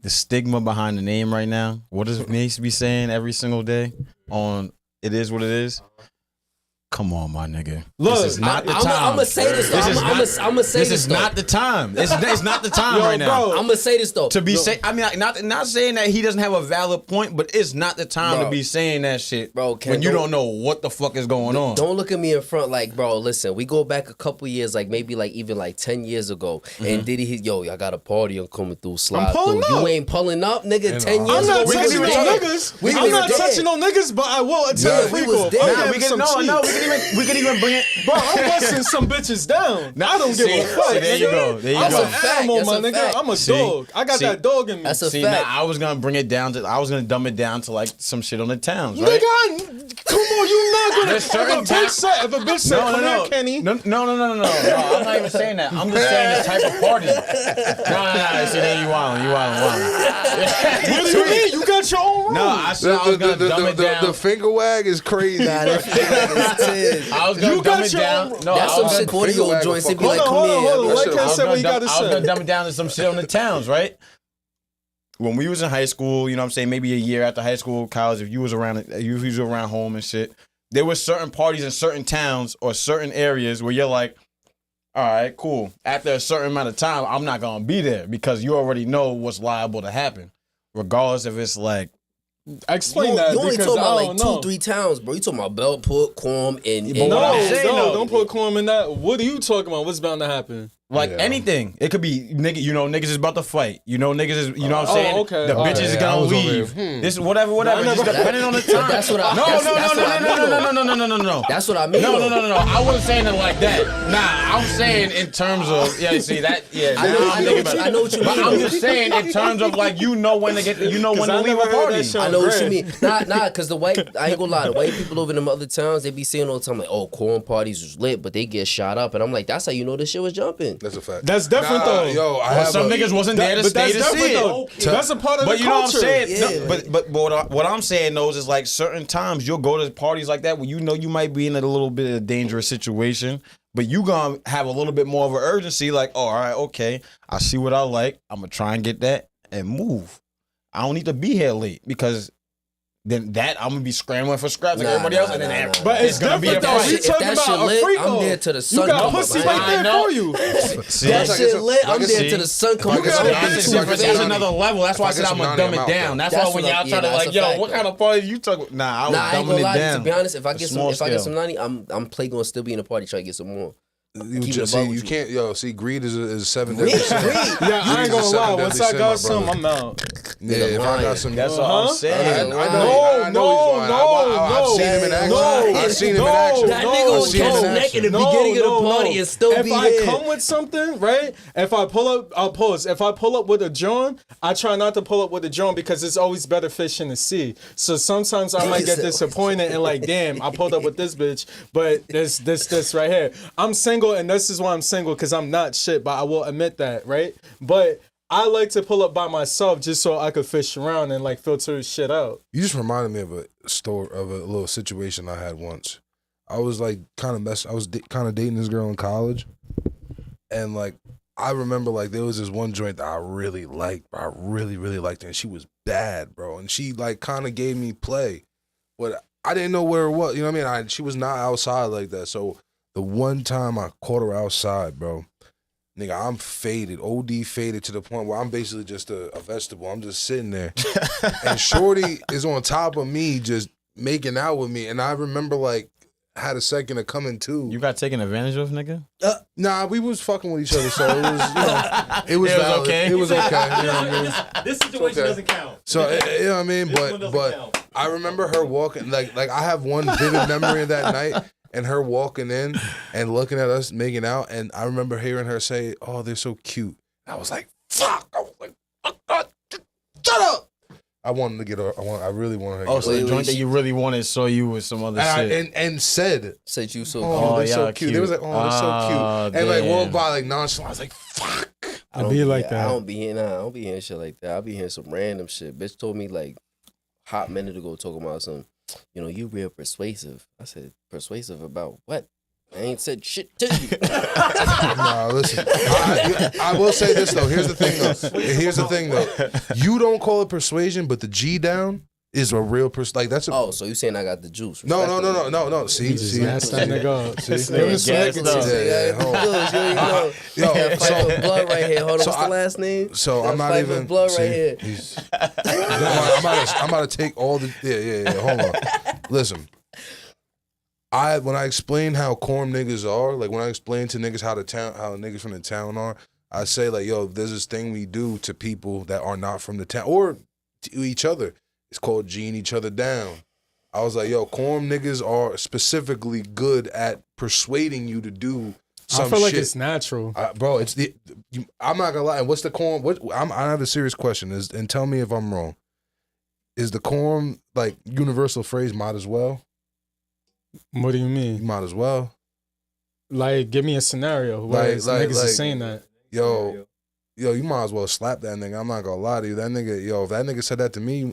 the stigma behind the name right now, what it needs to be saying every single day on it is what it is. Come on, my nigga. Look, this is not the time. I'm gonna say this though. I'm gonna say this. This is not the time. It's not the time right now. Bro, I'm gonna say this though. To be I mean, not saying that he doesn't have a valid point, but it's not the time to be saying that shit, bro. When you don't know what the fuck is going on. Don't look at me in front like, bro. Listen, we go back a couple years, like maybe like even like 10 years ago, and Diddy, yo, I got a party. I'm coming through. Slide through. You ain't pulling up, nigga. 10 years ago. I'm not touching no niggas. I'm not touching no niggas, but I will attend a freak off. We can even bring it. Bro, I'm busting some bitches down. I don't give a fuck. There you go. I'm an animal, my nigga. I'm a dog. I got that dog in me. That's a fact. Now, I was gonna bring it down to. I was gonna dumb it down to like some shit on the towns, right? Nigga, come on, you not gonna. If a bitch said, come here, Kenny. No. I'm not even saying that. I'm just saying the type of party. No. See, there you wildin'. What do you mean? You got your own room. No, I said I was gonna dumb it down. The finger wag is crazy. I was gonna dumb it down. No, that's some shit audio joints. They be like, come here. I was gonna dumb it down to some shit on the towns, right? When we was in high school, you know what I'm saying, maybe a year after high school, college, if you was around home and shit, there were certain parties in certain towns or certain areas where you're like, all right, cool. After a certain amount of time, I'm not gonna be there because you already know what's liable to happen, regardless if it's like. Explain that. You only because talking about like know. 2-3 towns, bro. You talking about Bellport, Quam, and don't put Quam in that. What are you talking about? What's bound to happen? Like anything. It could be niggas is about to fight. Niggas is what I'm saying? Okay. The bitches is gonna leave. This whatever. Just depending on the time. That's what I No. That's what I mean. No. I wasn't saying it like that. Nah, I'm saying in terms of see that I know what you mean. But I'm just saying in terms of like when to when to leave a party. I know what you mean. Nah, cause I ain't gonna lie, the white people over in them other towns, they be saying all the time like, oh, corn parties was lit, but they get shot up. And I'm like, that's how you know this shit was jumping. That's a fact. That's different though. Yo, some niggas wasn't there to stay to see it. That's a part of the culture. But you know what I'm saying? Yeah. But what I'm saying though is like certain times you'll go to parties like that where you know you might be in a little bit of a dangerous situation, but you gonna have a little bit more of an urgency. Like, oh, all right, okay, I see what I like. I'm gonna try and get that and move. I don't need to be here late because. Then I'm gonna be scrambling for scraps like everybody else, and then but it's gonna be a fight. If that shit lit, I'm there till the sun come up. You got pussy right there for you. That shit lit, I'm there till the sun come up. That's another level. That's why I said I'm gonna dumb it down. That's why when y'all try to like, yo, what kind of party you talking? Nah, I was dumbing it down. To be honest, if I get some 90, I'm gonna still be in the party trying to get some more. You can't. See, greed is 7 Greed. Yeah, I ain't gonna lie. Once I got some, I'm out. Yeah, if I got some, that's what I'm saying. No. I've seen him in action. That nigga will catch neck in the beginning of the party and still be here. If I come with something, right? If I pull up, I'll pause. If I pull up with a joint, I try not to pull up with a joint because it's always better fish in the sea. So sometimes I might get disappointed and like, damn, I pulled up with this bitch, but this right here. I'm single. And this is why I'm single, because I'm not shit, but I will admit that, right? But I like to pull up by myself just so I could fish around and like filter shit out. You just reminded me of a little situation I had once. I was like kind of dating this girl in college, and like I remember like there was this one joint that I really liked, bro. I really, really liked her, and she was bad, bro. And she like kind of gave me play, but I didn't know where it was. You know what I mean? She was not outside like that. So the one time I caught her outside, bro, nigga, I'm faded, OD faded to the point where I'm basically just a vegetable. I'm just sitting there, and Shorty is on top of me, just making out with me. And I remember like had a second of coming to. You got taken advantage of, nigga? Nah, we was fucking with each other, so it was, you know, it was valid. Okay. It was okay. You know what I mean? This situation doesn't count. So you know what I mean? But I remember her walking like I have one vivid memory of that night and her walking in and looking at us making out, and I remember hearing her say, "Oh, they're so cute." I was like, "Fuck!" I was like, "Shut up!" I wanted to get her. I really wanted her. Oh, so the joint that you really wanted saw you with some other shit. And said you so "Oh, they're so cute." They was like, "Oh, they're so cute," and like walked by like nonchalant. I was like, "Fuck." I be like that. I don't be hearing shit like that. I be hearing some random shit. Bitch told me like hot minute ago talking about some, you know, you real persuasive. I said, persuasive about what? I ain't said shit to you. Nah, listen. I will say this though. Here's the thing though. You don't call it persuasion, but the G down is a real like that's a. Oh, so you saying I got the juice? No. See. That's that nigga. Yo, blood right here. Hold on, what's the last name? So I'm not even. Blood right here. I'm about to take all the. Yeah. Hold on. Listen. When I explain how corn niggas are, like when I explain to niggas how niggas from the town are, I say like, yo, there's this thing we do to people that are not from the town or to each other. It's called G'ing each other down. I was like, yo, corn niggas are specifically good at persuading you to do some shit. I feel like it's natural. Bro, I'm not gonna lie. And what's the corn? I have a serious question, and tell me if I'm wrong. Is the corn like universal phrase, might as well? What do you mean? You might as well. Like, give me a scenario where niggas are saying that. Yo, you might as well slap that nigga. I'm not gonna lie to you. That nigga, if that nigga said that to me,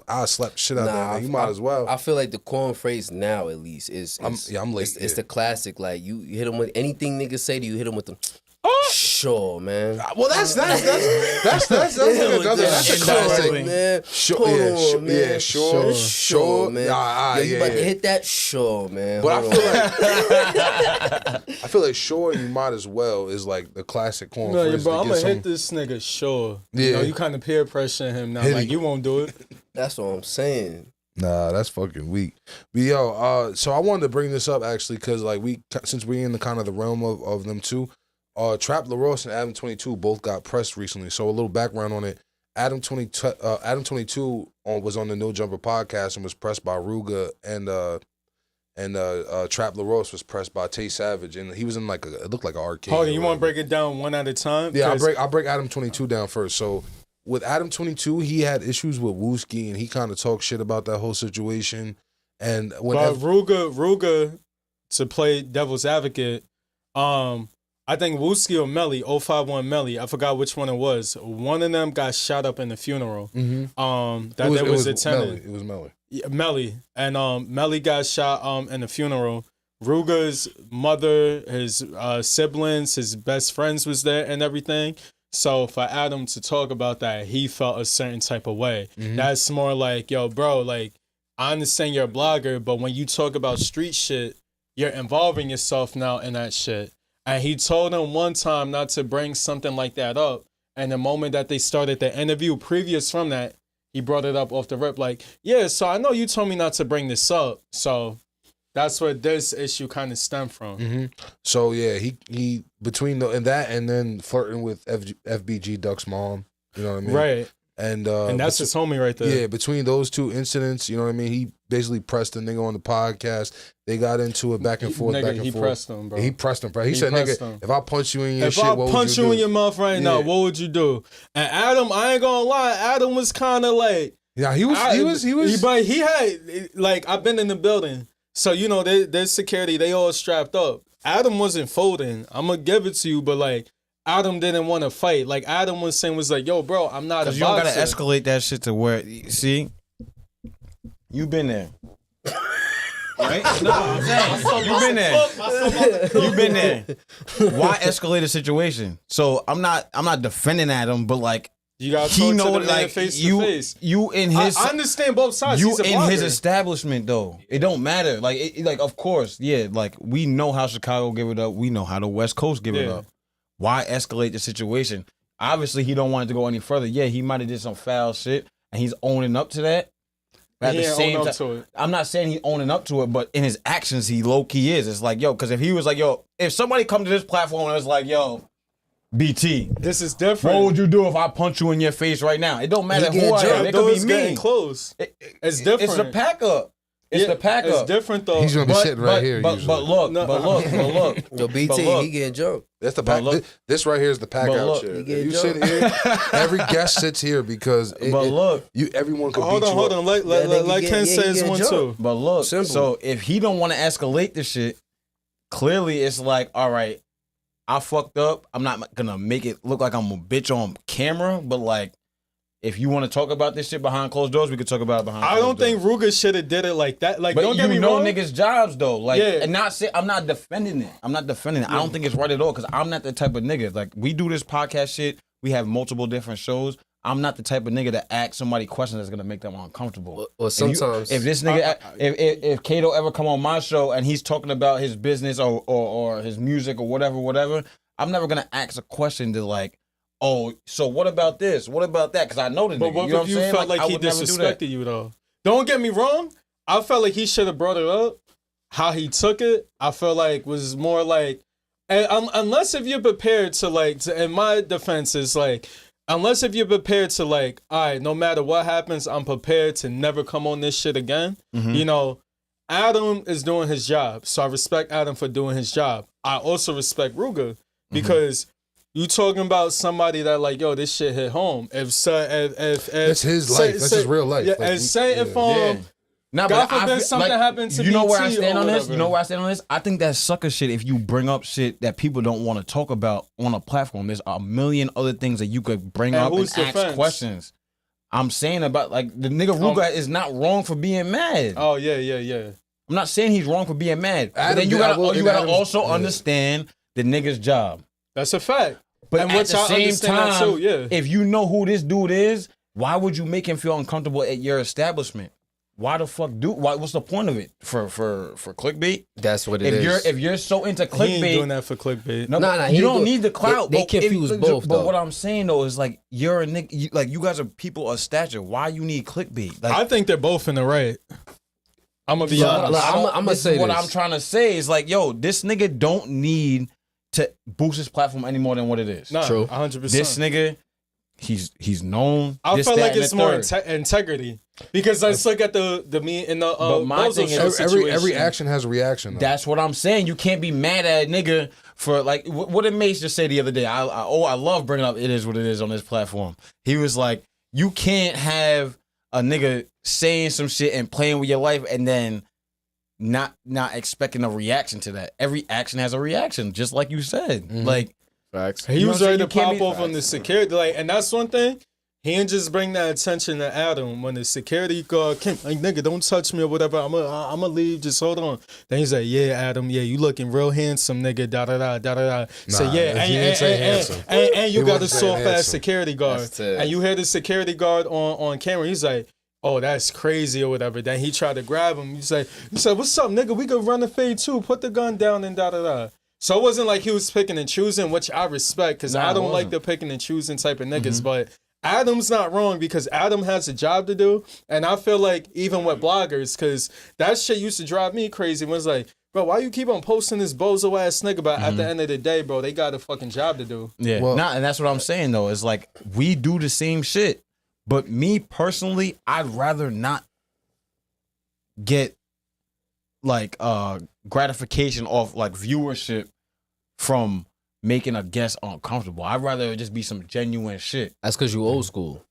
I'll slap the shit out of that nigga. You might as well. I feel like the corn phrase now, at least, is I'm late. It's the classic. Like, you hit him with anything niggas say to you, hit him with them. Sure, man. Well, that's a classic, man. Sure, man. You about to hit that? Sure, man. But I feel like sure, you might as well is like the classic corn. No, bro, I'm gonna hit this nigga. Sure. Yeah. You know, you kind of peer pressure him now. Like you won't do it. That's what I'm saying. Nah, that's fucking weak. But yo, so I wanted to bring this up actually because like since we're in the kind of the realm of them too. Trap LaRosse and Adam 22 both got pressed recently. So a little background on it. Adam 22 was on the No Jumper podcast and was pressed by Ruga, and Trap LaRosse was pressed by Tay Savage, and he was in like it looked like an arcade. Hold on, you want to break it down one at a time? Yeah, I'll break Adam 22 down first. So with Adam 22, he had issues with Wooski, and he kind of talked shit about that whole situation. And when Ruga, to play devil's advocate, I think Wooski or Melly, 051 Melly, I forgot which one it was. One of them got shot up in the funeral. Mm-hmm. That was attended. It was Melly. Yeah, Melly. And Melly got shot in the funeral. Ruga's mother, his siblings, his best friends was there and everything. So for Adam to talk about that, he felt a certain type of way. Mm-hmm. That's more like, yo, bro, like, I understand you're a blogger, but when you talk about street shit, you're involving yourself now in that shit. And he told him one time not to bring something like that up. And the moment that they started the interview previous from that, he brought it up off the rip like, yeah, so I know you told me not to bring this up. So that's where this issue kind of stemmed from. Mm-hmm. So, yeah, he between that and then flirting with FBG Duck's mom, you know what I mean? Right. And that's his homie right there. Yeah, between those two incidents, you know what I mean? He basically pressed the nigga on the podcast. They got into it back and forth, He pressed him, bro. He pressed him, bro. He said, nigga, if I punch you in your shit, what would you do? If I punch you in your mouth right now, what would you do? And Adam, I ain't gonna lie, Adam was kind of like... Yeah, he was... But he had... Like, I've been in the building. So, you know, there's security. They all strapped up. Adam wasn't folding. I'm gonna give it to you, but like... Adam didn't want to fight. Like, Adam was like, yo, bro, I'm not a boxer. You don't gotta escalate that shit to where, see, you been there. Right? No, I'm saying you've been there. You've been there. Why escalate a situation? So I'm not defending Adam, but like you got he know like face to face. You in his. I understand both sides. You He's a in blogger. his establishment though. It don't matter. Like like of course, yeah. Like we know how Chicago give it up. We know how the West Coast give it up. Why escalate the situation? Obviously, he don't want it to go any further. Yeah, he might have did some foul shit, and he's owning up to that. At the same time, I'm not saying he owning up to it, but in his actions, he low key is. It's like, yo, because if he was like, yo, if somebody come to this platform and it's like, yo, BT, this is different. What would you do if I punch you in your face right now? It don't matter who I am. It could be me. Close. It's different. It's the pack up. It's the pack up. It's different though. He's gonna be sitting right here. But look. Yo, BT, he getting jumped. That's the pack. This right here is the pack out shit. You sit here. Every guest sits here because. Everyone could. Hold on. Like Ken says one too. But look, so if he don't want to escalate the shit, clearly it's like, all right, I fucked up. I'm not gonna make it look like I'm a bitch on camera, but like. If you want to talk about this shit behind closed doors, we could talk about it behind closed doors. I don't think Ruger should have did it like that. Like, but don't get me wrong. Niggas' jobs though. Like, and I'm not defending it. I don't think it's right at all because I'm not the type of nigga. Like, we do this podcast shit. We have multiple different shows. I'm not the type of nigga to ask somebody questions that's gonna make them uncomfortable. Or sometimes, if this nigga, if Kato ever come on my show and he's talking about his business or his music or whatever, I'm never gonna ask a question to like. Oh, so what about this? What about that? Because I know the nigga. But what if you felt like he disrespected you, though? Don't get me wrong. I felt like he should have brought it up. How he took it, I felt like was more like, unless if you're prepared to like, in my defense, is like, unless if you're prepared to like, all right, no matter what happens, I'm prepared to never come on this shit again. Mm-hmm. You know, Adam is doing his job. So I respect Adam for doing his job. I also respect Ruger because you talking about somebody that like, yo, this shit hit home. If that's his life. That's his real life. Yeah, like, and say if God forbid something happened to you know BT where I stand on this. Whatever. You know where I stand on this. I think that's sucker shit. If you bring up shit that people don't want to talk about on a platform, there's a million other things that you could bring up and ask questions. I'm saying about like the nigga Ruger is not wrong for being mad. Oh yeah. I'm not saying he's wrong for being mad. But then you gotta also understand the nigga's job. That's a fact. But at the same time, if you know who this dude is, why would you make him feel uncomfortable at your establishment? Why the fuck what's the point of it? For clickbait? That's what it is. If you're so into clickbait, he ain't doing that for clickbait. No, you don't need the clout. They confuse both. But what I'm saying though is like you're a nigga. Like you guys are people of stature. Why you need clickbait? Like I think they're both in the right. I'm gonna be honest. I'm gonna say what this. I'm trying to say is like, yo, this nigga don't need to boost his platform any more than what it is. Nah, true. 100%. This nigga, he's known. I felt like it's more integrity because let's look at the me in the. But my thing is every action has a reaction. Though. That's what I'm saying. You can't be mad at a nigga for like what did Mace just say the other day. I love bringing up it is what it is on this platform. He was like, you can't have a nigga saying some shit and playing with your life and then not expecting a reaction to that. Every action has a reaction, just like you said. Mm-hmm. Like facts. He was ready to pop off on the security, like, and that's one thing. He didn't just bring that attention to Adam when the security guard came, like, nigga, don't touch me or whatever. I'm gonna leave. Just hold on. Then he's like, yeah, Adam, yeah, you looking real handsome, nigga. Da da da da da. So yeah, and you got a soft ass security guard, and you hear the security guard on camera. He's like, oh, that's crazy or whatever. Then he tried to grab him. He said, what's up, nigga? We could run a fade too. Put the gun down and da da da. So it wasn't like he was picking and choosing, which I respect because I don't like the picking and choosing type of niggas. But Adam's not wrong because Adam has a job to do. And I feel like even with bloggers, because that shit used to drive me crazy. When it's like, bro, why you keep on posting this bozo ass nigga? But at the end of the day, bro, they got a fucking job to do. Yeah, and that's what I'm saying though. Is like we do the same shit. But me personally, I'd rather not get like gratification off like viewership from making a guest uncomfortable. I'd rather it just be some genuine shit. That's because you old school.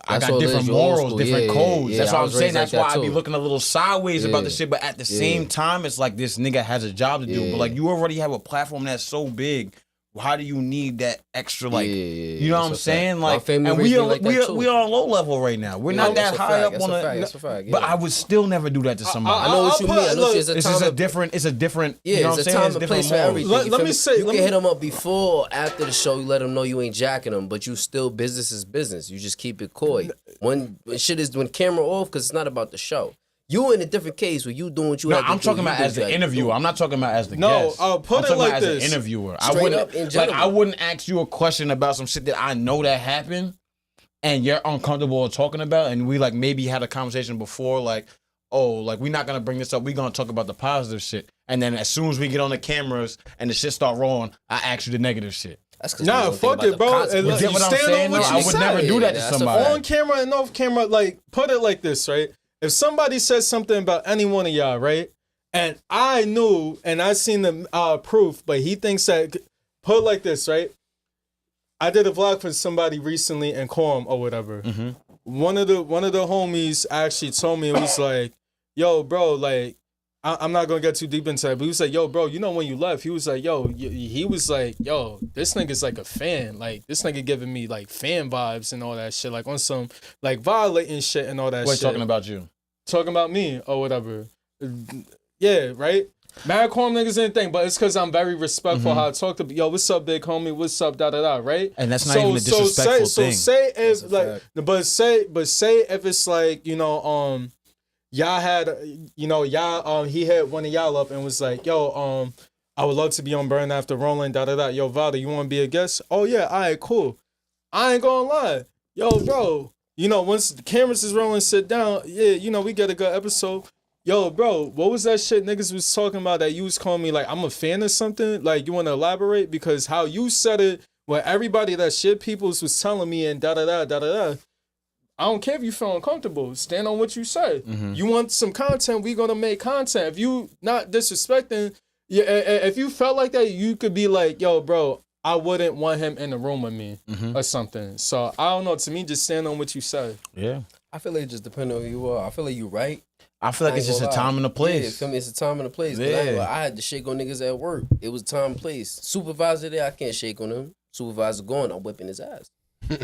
I got different morals, different codes. That's what I'm saying. That's why I be looking a little sideways about the shit. But at the same time, it's like this nigga has a job to do. But like you already have a platform that's so big. how do you need that extra like you know what I'm saying? Like, and we are on low level right now. We're not that high up on a. But I would still never do that to somebody. I know what you mean. I know it's a different. It's a different. Yeah, you know it's a time and place for everything. Let me say, you can hit them up before, after the show. You let them know you ain't jacking them, but you still business is business. You just keep it coy. When camera off, because it's not about the show. You in a different case where you doing what you. No, I'm talking about as the interviewer. I'm not talking about as the guest. No, put it like this: as an interviewer. I wouldn't ask you a question about some shit that I know that happened, and you're uncomfortable talking about, and we like maybe had a conversation before, like, oh, like we're not gonna bring this up. We're gonna talk about the positive shit, and then as soon as we get on the cameras and the shit start rolling, I ask you the negative shit. Nah, fuck it, bro. You get what I'm saying? I would never do that to somebody. On camera and off camera, like, put it like this, right? If somebody says something about any one of y'all, right, and I knew and I seen the proof, but he thinks that, put it like this, right? I did a vlog for somebody recently in Quorum or whatever. Mm-hmm. One of the homies actually told me, it was like, yo, bro, like, I'm not gonna get too deep into it, but he was like, yo, bro, you know when you left, he was like, yo, this nigga's like a fan. Like, this nigga giving me like fan vibes and all that shit, like on some like violating shit and all that shit. Talking about you. Talking about me or whatever. Yeah, right? Mad Quorum niggas anything, but it's because I'm very respectful how I talk to, yo, what's up, big homie? What's up, da-da-da, right? And that's not even a disrespectful thing. So say if, like, but say if it's like, you know, y'all had, you know, he hit one of y'all up and was like, yo, I would love to be on Burn After Rolling, da-da-da. Yo, Vadoo, you want to be a guest? Oh, yeah, all right, cool. I ain't gonna lie. Yo, bro, you know, once the cameras is rolling, sit down. Yeah, you know, we get a good episode. Yo, bro, what was that shit niggas was talking about that you was calling me like I'm a fan of something? Like, you want to elaborate? Because how you said it, when everybody that shit peoples was telling me and da-da-da, da-da-da, I don't care if you feel uncomfortable. Stand on what you say. Mm-hmm. You want some content, we gonna make content. If you not disrespecting, if you felt like that, you could be like, yo, bro, I wouldn't want him in the room with me or something. So I don't know. To me, just stand on what you say. Yeah. I feel like it just depends on who you are. I feel like you right. I feel like it's just a time and a place. Yeah, it's a time and a place. Yeah. I had to shake on niggas at work. It was time and place. Supervisor there, I can't shake on him. Supervisor going, I'm whipping his ass. Wait,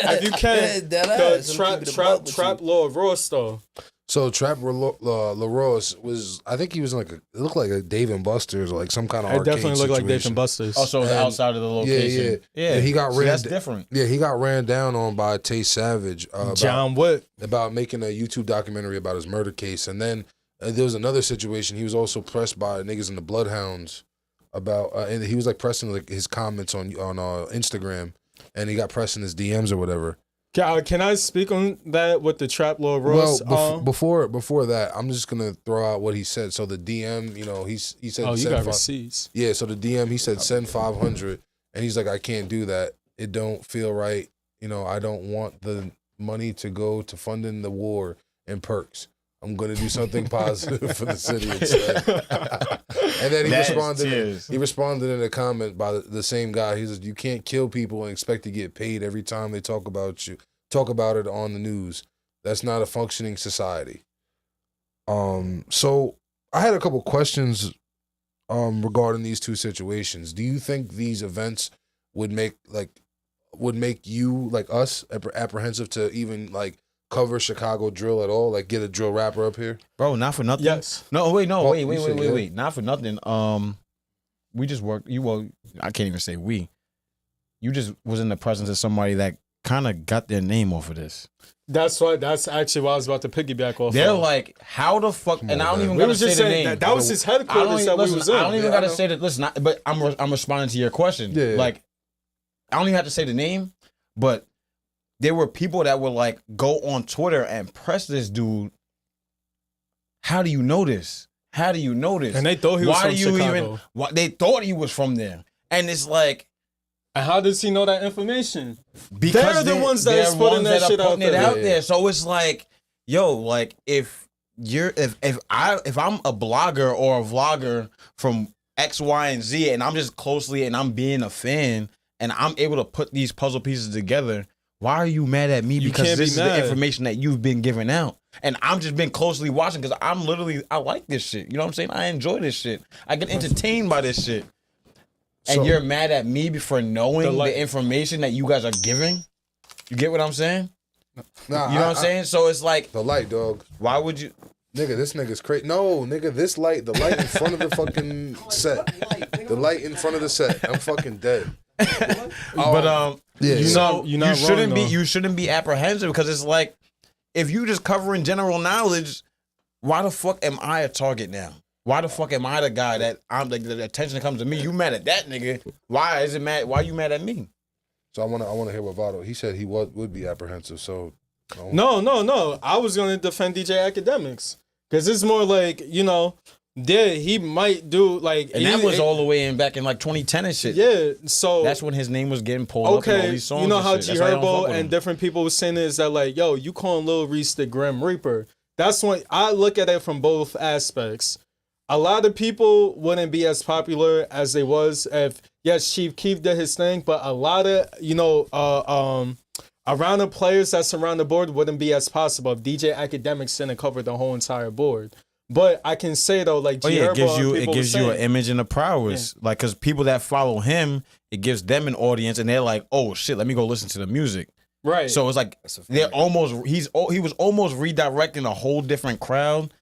if you can, the Trap Lord Ross though. So Trap LaRosse was, I think he was like it looked like a Dave and Buster's or like some kind of arcade situation. It definitely looked like Dave and Buster's. Also, outside of the location. Yeah. And he got that's different. Yeah, he got ran down on by Tay Savage. John Wick. About making a YouTube documentary about his murder case. And then there was another situation. He was also pressed by niggas in the Bloodhounds about, and he was like pressing like his comments on Instagram, and he got pressed in his DMs or whatever. Can I speak on that with the Trap Lord Ross? Well, before that, I'm just gonna throw out what he said. So the DM, you know, he said, "Oh, you got receipts." Yeah. So the DM, he said, "Send 500," and he's like, "I can't do that. It don't feel right. You know, I don't want the money to go to funding the war and perks. I'm gonna do something positive for the city instead." And then he responded in a comment by the same guy. He says, "You can't kill people and expect to get paid every time they talk about it on the news. That's not a functioning society." So I had a couple questions regarding these two situations. Do you think these events would make you, like us, apprehensive to even like cover Chicago drill at all? Like get a drill rapper up here? Bro, not for nothing. Yes. No, wait. Not for nothing. We just worked. I can't even say we. You just was in the presence of somebody that kind of got their name off of this. That's actually what I was about to piggyback off. They're like, how the fuck? And I don't even gotta say the name. That was his headquarters that we was in. I don't even gotta say that. Listen, but I'm responding to your question. Yeah. Like, I don't even have to say the name, but there were people that would like go on Twitter and press this dude. How do you know this? How do you know this? And they thought he was from Chicago. They thought he was from there. And it's like, and how does he know that information? Because they're the ones that is putting that shit out there. So it's like, yo, like if I'm a blogger or a vlogger from X, Y, and Z, and I'm just closely and I'm being a fan, and I'm able to put these puzzle pieces together, Why are you mad at me? You Because can't this be is mad. the information that you've been giving out. And I'm just been closely watching because I like this shit. You know what I'm saying? I enjoy this shit. I get entertained by this shit. And you're mad at me for knowing the information that you guys are giving? You get what I'm saying? Nah, you know what I'm saying? So it's like... The light, dog. Why would you... Nigga, this nigga's crazy. No, nigga, the light in front of the fucking set. The light in front of the set. I'm fucking dead. But you shouldn't be apprehensive because it's like, if you just covering general knowledge, why the fuck am I a target now? Why the fuck am I the guy that I'm the attention comes to me? You mad at that nigga? Why you mad at me? So I wanna hear what Vadoo. He said he would be apprehensive. So no. I was gonna defend DJ Academics because it's more like he might do like, and that was all the way back in like 2010 and shit. Yeah, so that's when his name was getting pulled up in all these songs. You know how G Herbo and different people were saying is that like, yo, you calling Lil Reese the Grim Reaper? That's when I look at it from both aspects. A lot of people wouldn't be as popular as they was if, yes, Chief Keef did his thing, but a lot of, around the players that's around the board wouldn't be as possible if DJ Academics didn't cover the whole entire board. But I can say though, like, it gives you an image and a prowess, like, because people that follow him, it gives them an audience, and they're like, oh shit, let me go listen to the music. Right. So it's like he was almost redirecting a whole different crowd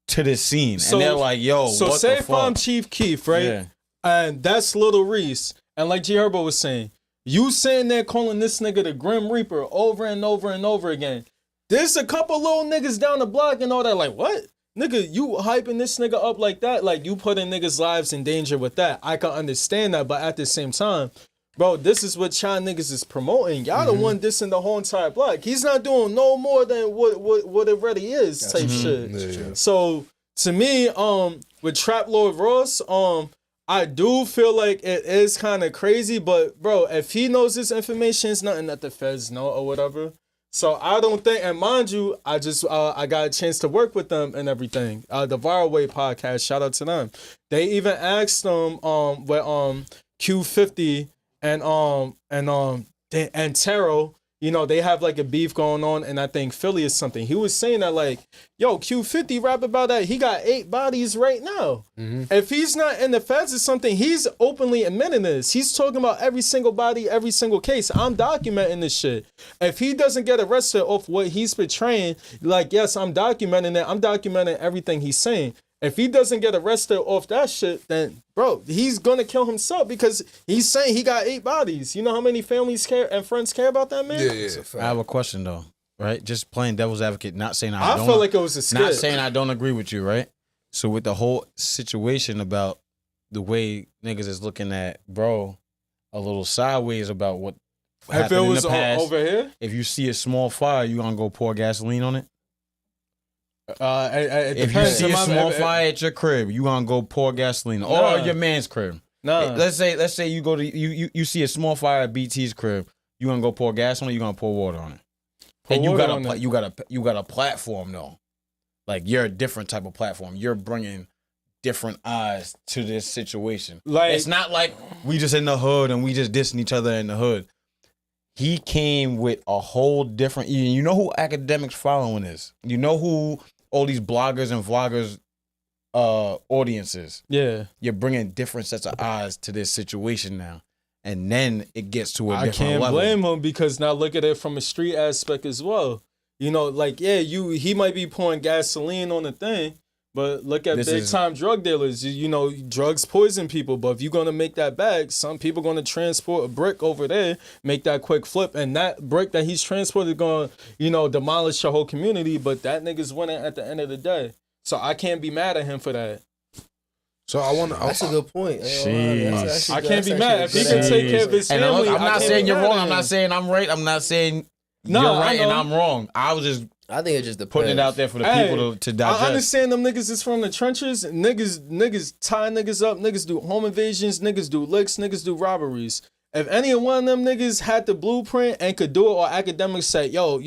to this scene, and they're like, yo, so what say the if I'm fuck? Chief Keef, right? Yeah. And that's Lil Reese, and like G Herbo was saying, you sitting there calling this nigga the Grim Reaper over and over and over again. There's a couple little niggas down the block and all that, like, what? Nigga, you hyping this nigga up like that? Like, you putting niggas' lives in danger with that. I can understand that, but at the same time, bro, this is what y'all niggas is promoting. Y'all the one dissing the whole entire block. He's not doing no more than what it really is type shit. Yeah. So, to me, with Trap Lord Ross, I do feel like it is kind of crazy, but bro, if he knows this information, it's nothing that the feds know or whatever. So I don't think, and mind you, I got a chance to work with them and everything. The Viral Way podcast, shout out to them. They even asked them with Q50 and Taro, they have like a beef going on, and I think Philly is something. He was saying that like, yo, Q50 rap about that. He got 8 bodies right now. Mm-hmm. If he's not in the feds or something, he's openly admitting this. He's talking about every single body, every single case. I'm documenting this shit. If he doesn't get arrested off what he's portraying, like, yes, I'm documenting it. I'm documenting everything he's saying. If he doesn't get arrested off that shit, then, bro, he's going to kill himself because he's saying he got 8 bodies. You know how many families care and friends care about that man? Yeah. I have a question, though, right? Just playing devil's advocate, not saying I feel like it was a skit. Not saying I don't agree with you, right? So with the whole situation about the way niggas is looking at, bro, a little sideways about what happened in the past. Over here? If you see a small fire, you going to go pour gasoline on it? If you see a small fire at your crib, you gonna go pour gasoline or your man's crib. No. Let's say you go to you see a small fire at BT's crib. You gonna go pour gas on it? You gonna pour water on it? And you got a platform though. Like you're a different type of platform. You're bringing different eyes to this situation. Like it's not like we just in the hood and we just dissing each other in the hood. He came with a whole different. You know who Academics following is. You know who all these bloggers and vloggers audiences. Yeah. You're bringing different sets of eyes to this situation now. And then it gets to a different level. I can't blame him because now look at it from a street aspect as well. Like, yeah, he might be pouring gasoline on the thing, but look at big time drug dealers. Drugs poison people, but if you're going to make that bag, some people going to transport a brick over there, make that quick flip, and that brick that he's transported going to, demolish your whole community, but that nigga's winning at the end of the day. So I can't be mad at him for that. So That's a good point. I can't be mad. If he can take care of his family, I'm not saying you're wrong. I'm not saying I'm right. I'm not saying you're right and I'm wrong. I think it's just the putting it out there for the people to digest. I understand them niggas is from the trenches. Niggas tie niggas up. Niggas do home invasions. Niggas do licks. Niggas do robberies. If any one of them niggas had the blueprint and could do it, or Academics say, yo,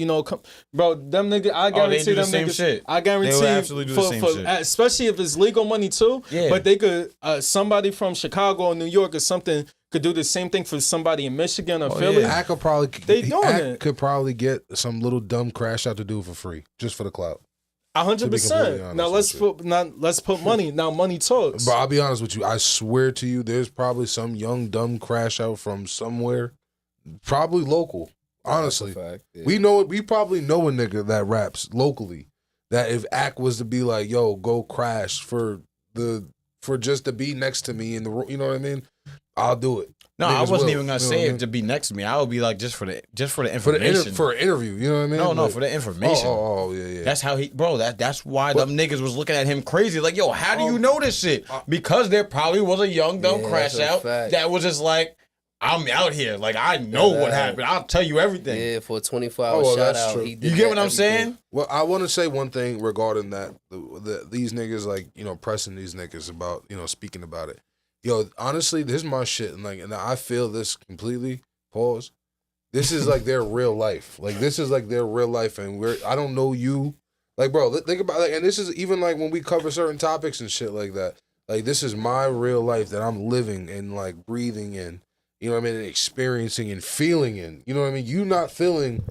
bro, them niggas, I guarantee them niggas. Shit. I guarantee they would absolutely do the same shit. Especially if it's legal money too. Yeah. But they could, somebody from Chicago or New York or something could do the same thing for somebody in Michigan or Philly. Yeah. Ack could probably get some little dumb crash out to do for free, just for the clout. 100%. Now let's put money. Now money talks. But I'll be honest with you. I swear to you, there's probably some young dumb crash out from somewhere, probably local. Honestly, fact, yeah. We probably know a nigga that raps locally. That if Ack was to be like, yo, go crash for just to be next to me in the, you know what I mean? I'll do it. No, I wasn't even gonna say it to be next to me. I would be like just for the information, for an interview. You know what I mean? No, for the information. Oh, yeah. That's how that's why them niggas was looking at him crazy. Like, yo, how do you know this shit? Because there probably was a young dumb crash out that was just like, I'm out here. Like, I know what happened. I'll tell you everything. Yeah, for a 24-hour shout out. You get what I'm saying? Well, I want to say one thing regarding that. These niggas, like, you know, pressing these niggas about, you know, speaking about it. Yo, honestly, this is my shit. And I feel this completely. Pause. This is like their real life. Like, this is like their real life. And I don't know you. Like, bro, think about it. And this is even like when we cover certain topics and shit like that. Like, this is my real life that I'm living and, like, breathing in. You know what I mean? And experiencing and feeling in. You know what I mean? You not feeling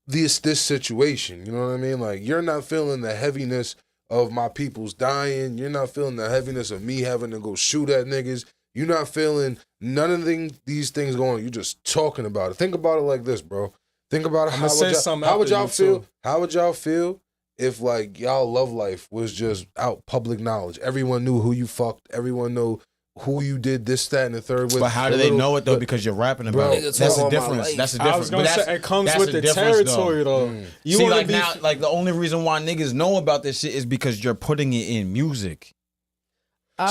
this situation. You know what I mean? Like, you're not feeling the heaviness of my people's dying. You're not feeling the heaviness of me having to go shoot at niggas. You're not feeling none of these things going on. You're just talking about it. Think about it like this, bro. Think about it. How would y'all feel? How would y'all feel if, like, y'all love life was just out public knowledge? Everyone knew who you fucked. Everyone knew who you did this, that, and the third with. But how do they know it, though? Because you're rapping about it. That's the difference. That's the difference. I was going to say, it comes with the territory, though. You see, like, now, like, the only reason why niggas know about this shit is because you're putting it in music.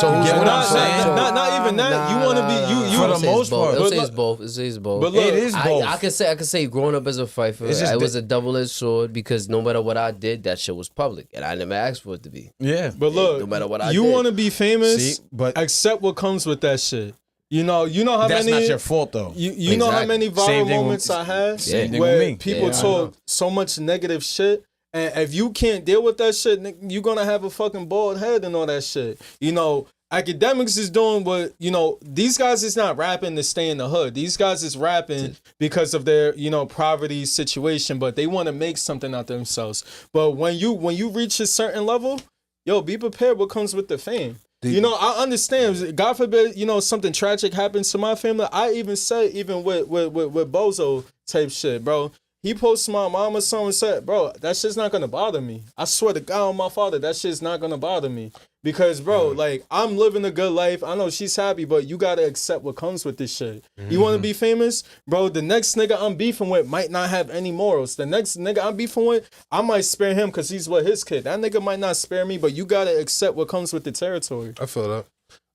So you get what I'm saying? Not even that. You want to be you for the most part. It says both. It says both. But look, it is both. I could say growing up as a fifer, it was a double-edged sword because no matter what I did, that shit was public, and I never asked for it to be. Yeah, but look, no matter what I you did, want to be famous, but accept what comes with that shit. You know how that's many. That's not your fault, though. You know how many viral moments I had where people talk so much negative shit. And if you can't deal with that shit, you're going to have a fucking bald head and all that shit. You know, academics is doing what, you know, these guys is not rapping to stay in the hood. These guys is rapping because of their, you know, poverty situation, but they want to make something out of themselves. But when you reach a certain level, yo, be prepared what comes with the fame. You know, I understand. God forbid, you know, something tragic happens to my family. I even say, even with Bozo type shit, bro. He posted my mom or something and said, bro, that shit's not going to bother me. I swear to God on my father, that shit's not going to bother me. Because, bro, like, I'm living a good life. I know she's happy, but you got to accept what comes with this shit. You want to be famous? Bro, the next nigga I'm beefing with might not have any morals. The next nigga I'm beefing with, I might spare him because he's with his kid. That nigga might not spare me, but you got to accept what comes with the territory. I feel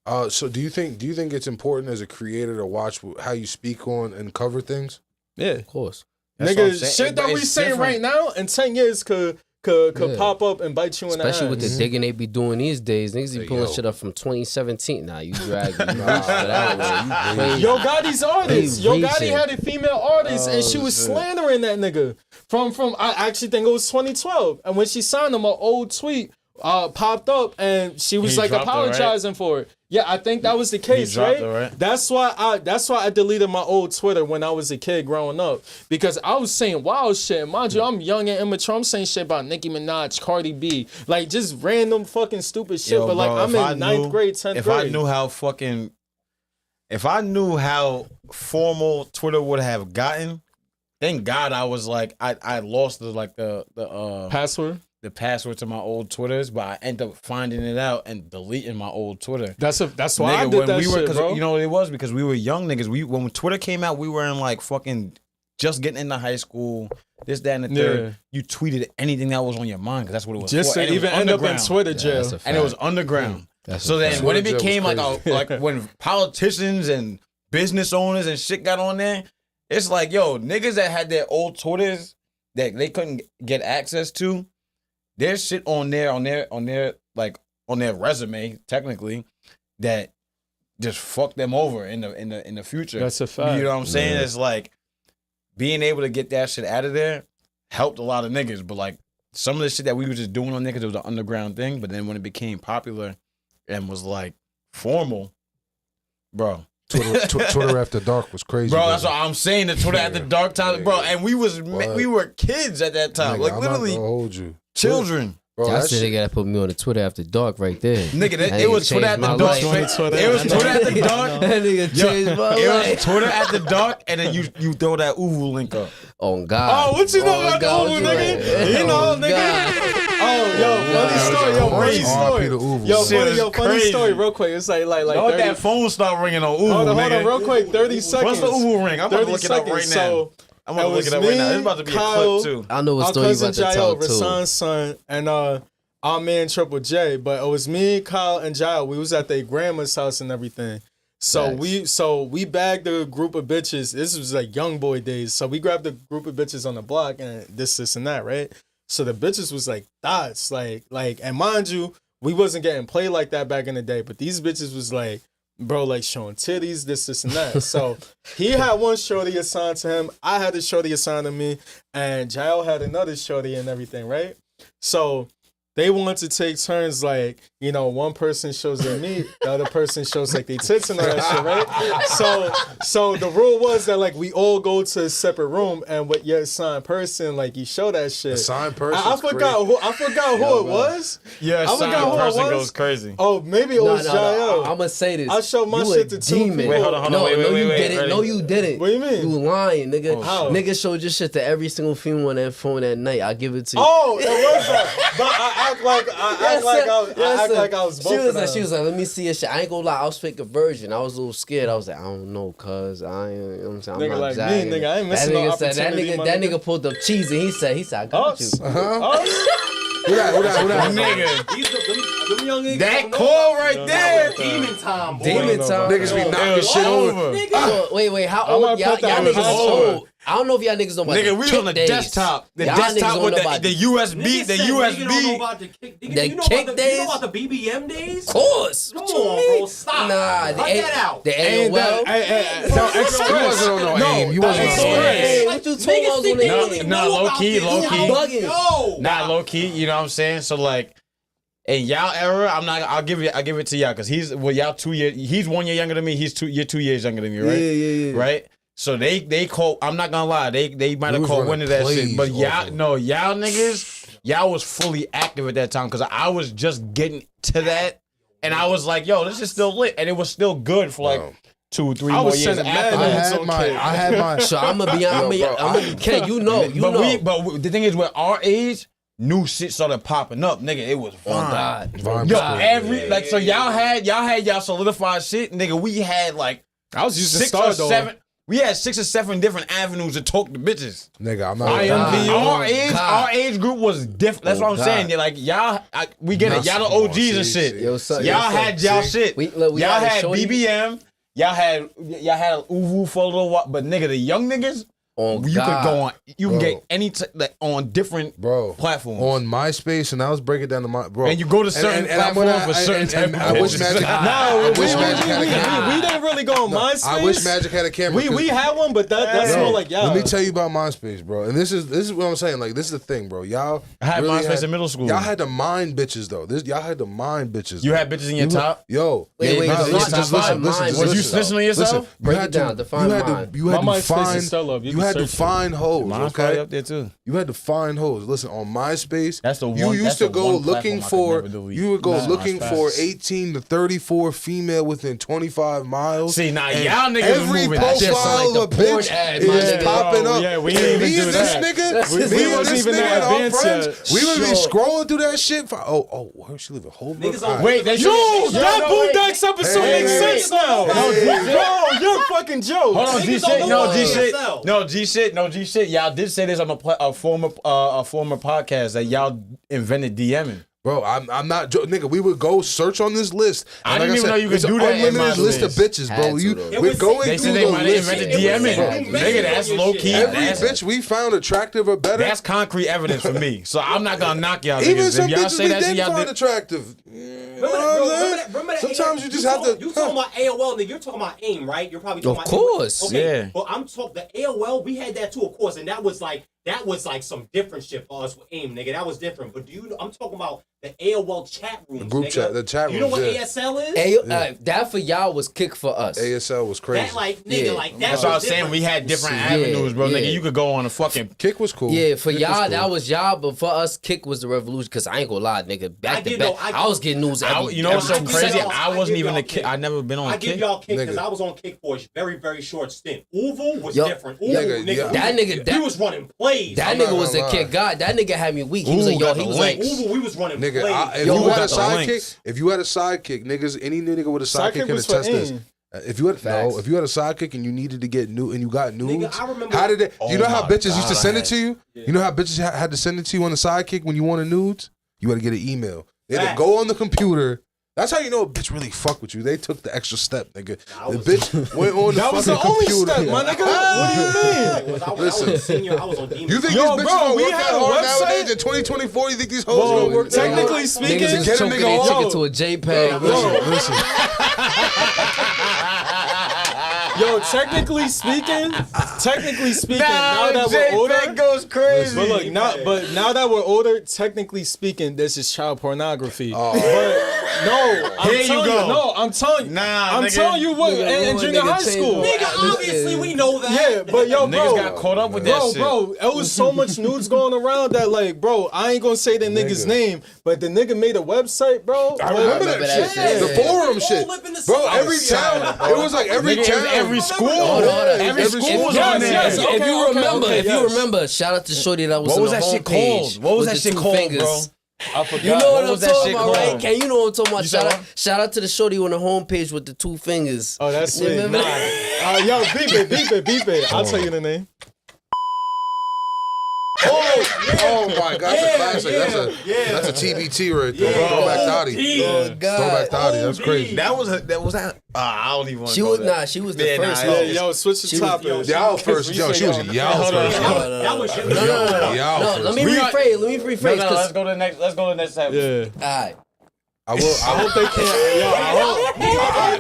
that. So do you think it's important as a creator to watch how you speak on and cover things? Yeah. Of course. Nigga, shit that we saying right now in 10 years could pop up and bite you in the ass. Especially with the digging they be doing these days. Niggas be pulling shit up from 2017. Nah, you drag me. Yo Gotti's artist. Yo Gotti had a female artist and she was slandering that nigga. From I actually think it was 2012. And when she signed him, an old tweet popped up and she was like apologizing for it. Yeah, I think that was the case, right? That's why I deleted my old Twitter when I was a kid growing up. Because I was saying wild shit. Mind you, I'm young and immature. I'm saying shit about Nicki Minaj, Cardi B. Like, just random fucking stupid shit. Yo, but, like, I'm in 9th grade, 10th grade. If I knew how formal Twitter would have gotten, thank God I was like, I lost the password? The password to my old Twitters, but I ended up finding it out and deleting my old Twitter. That's why I did that shit, bro. You know what it was? Because we were young niggas. When Twitter came out, we were in like fucking just getting into high school, this, that, and the third. Yeah. You tweeted anything that was on your mind because that's what it was just for. To even end up in Twitter jail. And it was underground. So then when it became like when politicians and business owners and shit got on there, it's like, yo, niggas that had their old Twitters that they couldn't get access to, there's shit on their resume, technically, that just fucked them over in the future. That's a fact. You know what I'm saying? It's like being able to get that shit out of there helped a lot of niggas. But like some of the shit that we were just doing on niggas, it was an underground thing. But then when it became popular and was like formal, bro. Twitter after dark was crazy, bro. That's what I'm saying. The Twitter after dark time, bro. And we were kids at that time, nigga, like I'm literally not gonna hold you. children. Bro, I said they gotta put me on the Twitter after dark right there. Nigga, it was Twitter after dark. It was Twitter after dark. That nigga changed my It life. was Twitter after dark, and then you throw that Uvu link up. Oh God. Oh, what you know about the Uvu, nigga? You know, nigga. Oh, yo, funny story, yo, funny story. Yo, funny story, real quick. It's like Don't that phone start ringing on Uvu, Hold on, nigga. real quick, 30 seconds. What's the Uvu ring? I'm about to look it up right now. I'm about to look it up right now. It's about to be a clip too. I know what story you about to tell too. Rasan's son, and our man Triple J, but it was me, Kyle, and Jael. We was at their grandma's house and everything. So we bagged a group of bitches. This was like young boy days. So we grabbed a group of bitches on the block and this and that, right? So the bitches was like thoughts, like, and mind you, we wasn't getting played like that back in the day, but these bitches was like, bro, like showing titties, this and that. So he had one shorty assigned to him. I had a shorty assigned to me, and Jael had another shorty and everything, right? So they want to take turns, like, you know, one person shows their meat, the other person shows like they tits and all that shit, right? So the rule was that like we all go to a separate room, and with your assigned person, like you show that shit. Assigned person. I forgot who it was. Yeah, I forgot who person it was. goes crazy. Oh, maybe it was Jael. I'm gonna say this. I showed my shit to two people. Wait, hold on. Wait, you wait, didn't. ready? No, you didn't. What do you mean? You lying, nigga. How? Nigga showed your shit to every single female on that phone that night. I give it to you. Oh, it was that. But I act like I was both of them. She was like, let me see your shit. I ain't gonna lie, I was fake a virgin. I was a little scared. I was like, I don't know, cuz I ain't, you know what I'm saying? I'm Nigga not like jagging. me, nigga, I ain't missing no opportunity, that nigga pulled up cheese and he said, I got you. Who that? Nigga. Them young niggas That don't know call about- right there. Demon time, boy. Demon time. Niggas be knocking shit over. So, wait, how I'm old gonna y'all put that niggas on old? I don't know if y'all niggas know about Nigga, the we kick on the days. desktop. The Y'all desktop niggas with don't know the USB, Niggas the said niggas don't know USB. about the kick. Nigga, The you know kick about days? You know about the BBM days? Of course. Come What you on, mean? bro. Stop. Nah, Cut that out. The AOL. You wasn't on no aim. You wasn't on no aim. Hey, what you told us on the No, low key. bugging. Not low key, you know what I'm saying? So like in y'all era, I'll give it to y'all because he's 2 years. He's 1 year younger than me. You're 2 years younger than me, right? Yeah. Right? So they call. I'm not gonna lie. They might have was called running winning that plays shit. But off of it. y'all niggas, y'all was fully active at that time because I was just getting to that, and I was like, yo, this is still lit, and it was still good for like 2, 3 more years after that. I had my. So I'm gonna be Ken, you know. But the thing is, with our age, new shit started popping up, nigga. It was fine. Vine Yo, was cool. y'all had y'all solidified shit, nigga. We had like I was using 6 or 7. We had 6 or 7 different avenues to talk to bitches. Nigga, I'm not. Our age group was different. That's what I'm saying. Yeah, like y'all, we get it. Y'all the OGs and shit. Y'all had y'all shit. Y'all had BBM. Y'all had Uvu for a little while, but nigga, the young niggas. Could go on. You can get any on different platforms. On MySpace, and I was breaking down to my bro. And you go to certain platforms for certain type of I wish Magic. We didn't really go on MySpace. I wish Magic had a camera. We had one, but that's more like y'all. Let me tell you about MySpace, bro. And this is what I'm saying. Like, this is the thing, bro. Y'all. I had MySpace in middle school. Y'all had to mind bitches though. Y'all had to mind bitches. You had bitches in your top. Yo, wait, listen. Was you snitching on yourself? Break it down. Define mine. You had My to MySpace find. is still up. You had to find hoes. Mine's Okay, probably up there too. you had to find hoes. Listen, on MySpace, That's the one. you used that's to the go one looking platform I for. could never delete. You would go Nah, looking it's for fast. 18 to 34 female within 25 miles. See, now And y'all niggas every moving. profile like of the a porn bitch ad, my is nigga. popping Oh, up. yeah, we And ain't even me do and this that. nigga, We me and wasn't this even nigga that and our advanced friends, yet. we would be Sure. scrolling through that shit. Where she live in Holbrook? Niggas All on- right. Wait, That Boondocks episode Hey, makes hey, sense now. Yo, you're a fucking joke. Hold on, G Niggas shit. don't No, know G about shit. yourself. No, G shit. Y'all did say this on a former podcast that y'all invented DMing. Bro, I'm not nigga. We would go search on this list. I And didn't even know you could it's do an that in unlimited MySpace. list of bitches, bro. Had to, though. We're going They through said they the might have list. invented It was DMing. sad. Nigga, that's low key. Every That's bitch we found attractive or better. That's concrete evidence for me. So I'm not gonna knock y'all Even niggas. some If y'all bitches say we that shit, didn't y'all find did. attractive. Remember that Sometimes you just have to. You talking about AOL, nigga? You're talking about AIM, right? You're probably talking Of about course. AOL. Okay, Yeah. but I'm talking the AOL. We had that too, of course, and that was like That was like some different shit for us with AIM, nigga. That was different. But I'm talking about the AOL chat rooms, the group nigga. chat, the chat rooms. You know what ASL is? That for y'all was kick for us. ASL was crazy. That like nigga, like that. That's what I was saying. We had different avenues, bro. Nigga, you could go on a fucking kick was cool. Yeah, for kick y'all cool. that was y'all, but for us, kick was the revolution. Cause I ain't gonna lie, nigga. Back to back, I was getting news. You know what's so crazy? I wasn't even a kick. I never been on kick. I give y'all kick because I was on kick for a very, very short stint. Uvu was different. Uvu, nigga, that nigga, he was running plays. That nigga was a kick god. That nigga had me weak. He was like, yo, he was like, Uvu, we was running plays. If you had a sidekick, niggas, any nigga with a sidekick can attest this. If you had a sidekick and you needed to get new and you got nudes, nigga, how did it? You know how bitches used to send it to you? Yeah. You know how bitches had to send it to you on the sidekick when you wanted nudes? You had to get an email. They had to go on the computer. That's how you know a bitch really fuck with you. They took the extra step, nigga. The bitch went on the fucking computer. That was the only step, my nigga. What do you mean? Listen, I was on Demon. You think these bitches gonna work that hard nowadays in 2024? You think these hoes gonna work that hard? Technically speaking, niggas just choking their chicken to a JPEG. Listen. Yo, technically speaking, now that we're older, goes crazy. But look, now that we're older, technically speaking, this is child pornography. Oh. But no, I'm telling you, I'm telling you what, in junior high school, nigga, obviously we know that. Yeah, but yo, bro, niggas got caught up with that shit. Bro, it was so much nudes going around that, like, bro, I ain't gonna say the nigga's name, but the nigga made a website, bro. I remember that shit. The forum shit, bro. Every town, it was like every town. Every school. Every school was on there. If you remember, shout out to Shorty that was on the homepage. What was that shit called, bro? I forgot. You know what I'm talking about, right? called? Can you know what I'm talking about? Shout out to the Shorty on the homepage with the 2 fingers. Oh, that's sweet. Yo, beep it. I'll tell you the name. Oh my God, that's a classic. That's a TBT right there. Throwback Dottie. Oh God. Throwback Dottie. That's crazy. That was that. I don't even want to. She was the first. Yo, switch the topic. Y'all first. Yo, she was y'all first. No, let me rephrase. Let's go to the next. Let's go to the next topic. Yeah. All right. I hope they can't. Yo, I hope.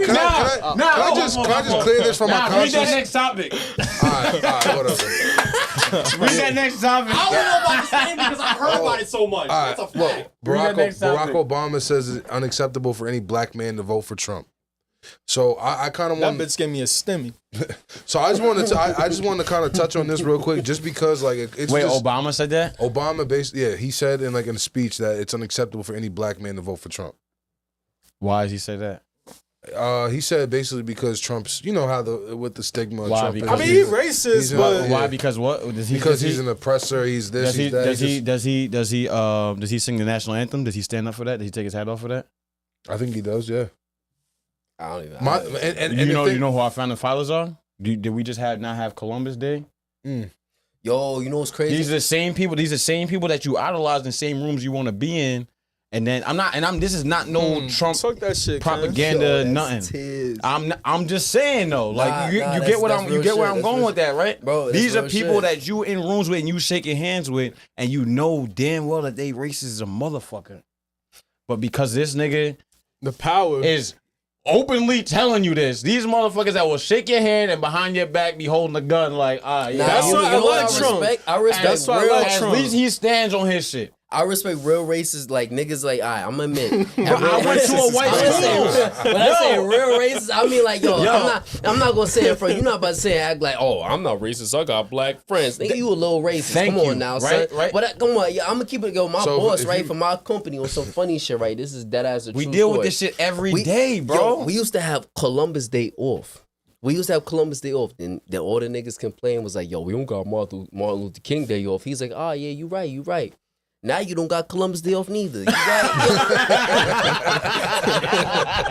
Can I just clear this from my conscience? Read that next topic. All right, whatever. Read that next topic. I don't know about this name because I heard about it so much. That's a fact. Barack Obama says it's unacceptable for any black man to vote for Trump. So I kind of want that bitch gave me a stimmy. So I just want to kind of touch on this real quick, just because like it's wait, just, Obama said that? Obama he said in a speech that it's unacceptable for any black man to vote for Trump. Why does he say that? He said basically because Trump's, you know how with the stigma. Why? Trump I mean, he's racist, but why? Because what? Because he's an oppressor. He's this. He's that. Does he sing the national anthem? Does he stand up for that? Does he take his hat off for that? I think he does. Yeah. I don't even. You know who our founding fathers are? Did we just not have Columbus Day? Yo, you know what's crazy? These are the same people. These are the same people that you idolize in the same rooms you want to be in. And then this is not no Trump that shit, propaganda, nothing. I'm just saying though, like you get where I'm going with that, right? Bro, these are people that you in rooms with and you shaking hands with, and you know damn well that they racist as a motherfucker. But because this nigga, the power is openly telling you this, these motherfuckers that will shake your hand and behind your back be holding a gun, like, that's why I like Trump. I respect. That's why I like Trump. At least he stands on his shit. I respect real racists, like niggas like, I'm gonna admit. I went to a white school. When I say real racist, I mean like, I'm not gonna say it for you. You're not about to say act like, I'm not racist, I got black friends. Nigga, you a little racist. Come on now, son. Right. But come on, I'm gonna keep it going. My boss, right, for my company on some funny shit, right? This is dead ass a true We deal story. with this shit every day, bro. Yo, we used to have Columbus Day off. And then all the niggas complained was like, yo, we don't got Martin Luther King Day off. He's like, yeah, you right. Now you don't got Columbus Day off neither. You got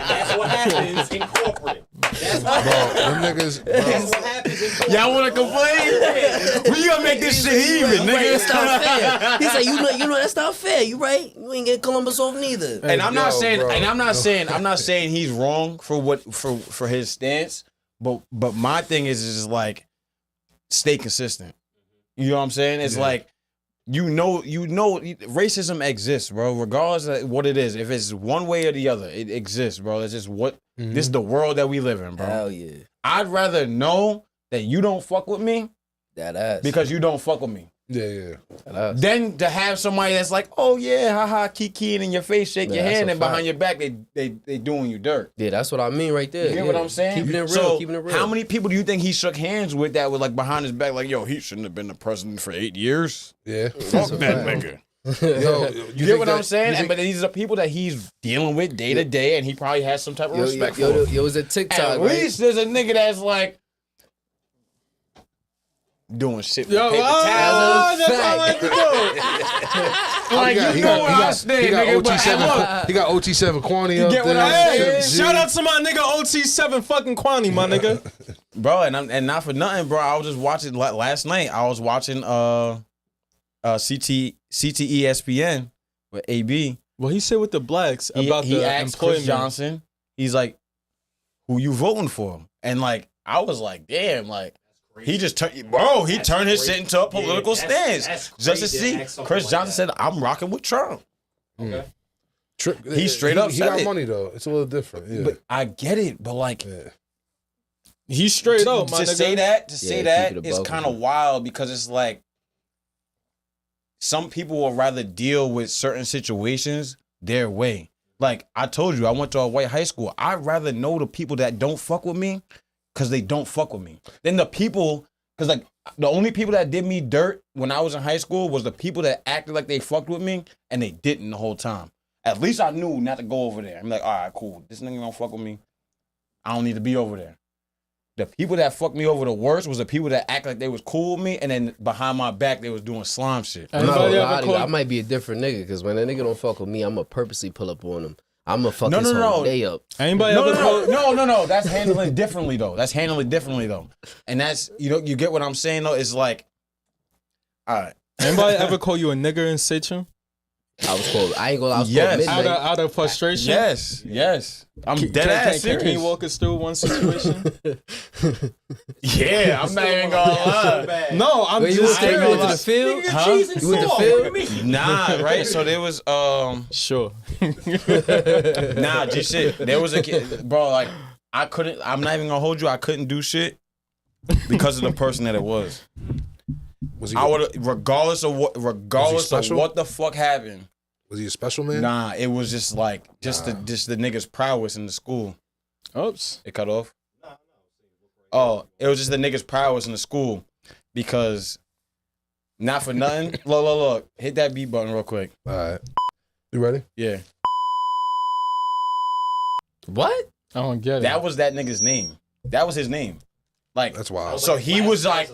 That's what happens in corporate. That's what happens in corporate. Y'all want to complain? We gonna make this shit even, nigga. It's not fair. He's like, you know, that's not fair. You right? You ain't get Columbus off neither. And I'm not saying he's wrong for his stance. But my thing is just like, stay consistent. You know what I'm saying? It's like, you know, racism exists, bro. Regardless of what it is, if it's one way or the other, it exists, bro. That's just this is the world that we live in, bro. Hell yeah. I'd rather know that you don't fuck with me that ass because you don't fuck with me. Yeah. Then to have somebody that's like, oh yeah, haha, kiki in your face, shake your hand, and behind your back they doing you dirt. Yeah, that's what I mean right there. You get what I'm saying? Keeping it real, so keeping it real. How many people do you think he shook hands with that was like behind his back, like, yo, he shouldn't have been the president for 8 years? Yeah. Fuck that nigga. Yo, you get what I'm saying? But these are people that he's dealing with day to day, and he probably has some type of respect for. Yo, it was a TikTok. At least there's a nigga that's like doing shit with paper towels. That's all I do. Like, you know where I stand, nigga. But he got OT7 Quantity up get what there. I'm saying? Shout out to my nigga OT7 fucking Quani, my nigga. Bro, and not for nothing, bro. I was just watching last night. I was watching CTE ESPN with AB. Well, he said with the blacks about he the asked employment. Chris Johnson. He's like, "Who you voting for?" And like, I was like, "Damn!" Like, he just turned, bro. He turned his shit into a political stance just to see. Chris Johnson said, "I'm rocking with Trump." Okay. He straight up he said got it. money though. It's a little different. Yeah. But I get it. But like, he's straight up, my to nigga. say that keep it is above kind of him. wild because it's like some people will rather deal with certain situations their way. Like I told you, I went to a white high school. I'd rather know the people that don't fuck with me because they don't fuck with me than the people, because like the only people that did me dirt when I was in high school was the people that acted like they fucked with me and they didn't the whole time. At least I knew not to go over there. I'm like, all right, cool. This nigga don't fuck with me. I don't need to be over there. The people that fucked me over the worst was the people that act like they was cool with me, and then behind my back they was doing slime shit. I'm not gonna lie to you, I might be a different nigga because when a nigga don't fuck with me, I'm gonna purposely pull up on him. I'm gonna fuck his whole day up. Anybody ever No. That's handling differently though. And that's, you get what I'm saying though. It's like, all right. Anybody ever call you a nigger in Sachem? I was called. I ain't gonna lie. I was Yes. called midnight. Out of frustration? Yes. I'm dead ass Can serious. you walk us through one situation? Yeah, I'm not even gonna lie. No, I'm Wait, just you scared. went to the field? Huh? You went to the field? Nah, right? So there was Sure. nah, just shit. There was a kid, bro, like I'm not even gonna hold you, I couldn't do shit because of the person that it was. I would, regardless of what the fuck happened. Was he a special man? Nah, it was just like the nigga's prowess in the school. Oops. It cut off. Oh, it was just the nigga's prowess in the school because not for nothing. Look, hit that beat button real quick. All right. You ready? Yeah, What? I don't get it. that was that nigga's name. That was his name. Like, That's wild. so he was like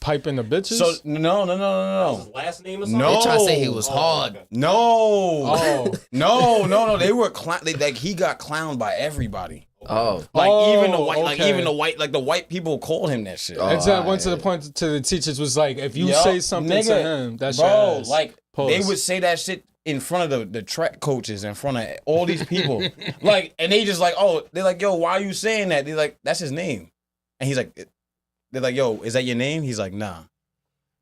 piping the bitches? so no. His last name or something? No. They try to say he was hard. Okay. No. Oh. No. They were like he got clowned by everybody. Oh. Like Oh, even the white, okay. like the white people called him that shit. Oh. And so I went to the point to the teachers was like, if you Yup, say something to him, that's bro, your ass. like Pause. they would say that shit in front of the track coaches, in front of all these people. Like, and they just like, oh, they're like, yo, why are you saying that? They're like, that's his name. And he's like, they're like, yo, is that your name? He's like, nah.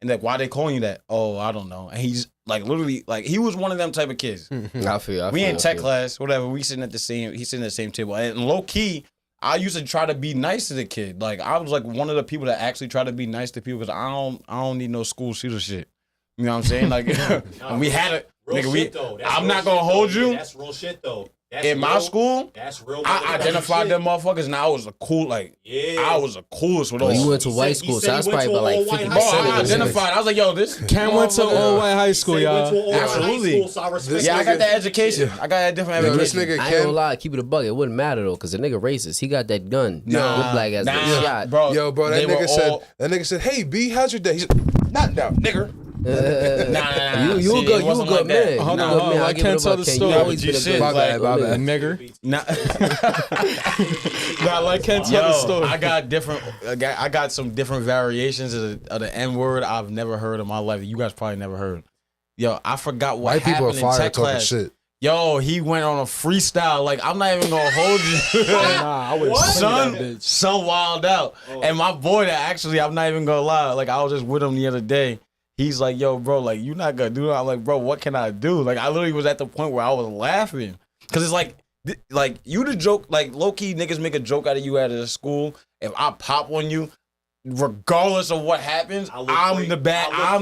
And like, why they calling you that? Oh, I don't know. And he's like, literally, like, he was one of them type of kids. I feel. We in tech class, whatever. He's sitting at the same table. And low key, I used to try to be nice to the kid. Like, I was like one of the people that actually try to be nice to people because I don't need no school shooter shit. You know what I'm saying? Like, and we had it. Real Nigga, shit, though. That's I'm real not gonna shit, hold though. you. Yeah, that's real shit though. That's In my real- school, That's real. I identified them motherfuckers, and I was a cool, like, Yeah. I was the coolest with Oh, all. you went to He white said- school, he so said that's he went probably to about like all white 50% high Bro, school. of I the niggas. identified. I was like, yo, this Ken went to all white high school, He went y'all. to all white Absolutely. high school, so I respect Yeah, I got that. that education. I got that different Yo, this education. nigga I ain't gonna Ken. lie, keep it a buck. It wouldn't matter though, because the nigga racist. He got that gun. Nah, Look black as a shot. bro. Yo, bro, they that were nigga said, "Hey, B, how's your day?" He said, "Not now, nigga." Nah. You See, a good, it wasn't man. like that. You Hold a on, good hold man. on. I I give can't it tell a the buck. story. You always been a Shit, good My black bad, my little bad. Nigger. Nah. Nah, like Ken tell the story. I got some different variations of the N word I've never heard in my life. You guys probably never heard. Yo, I forgot what White people are happened in fire tech talking class. shit. Yo, he went on a freestyle. Like, I'm not even gonna hold you. Nah, I would Son, that bitch. son wild out. And my boy that actually, I'm not even gonna lie, like I was just with him the other day. He's like, yo, bro, like you not gonna do that. I'm like, bro, what can I do? Like I literally was at the point where I was laughing. Cause it's like you the joke, like low key niggas make a joke out of you at a school. If I pop on you, regardless of what happens, I'm the bad guy.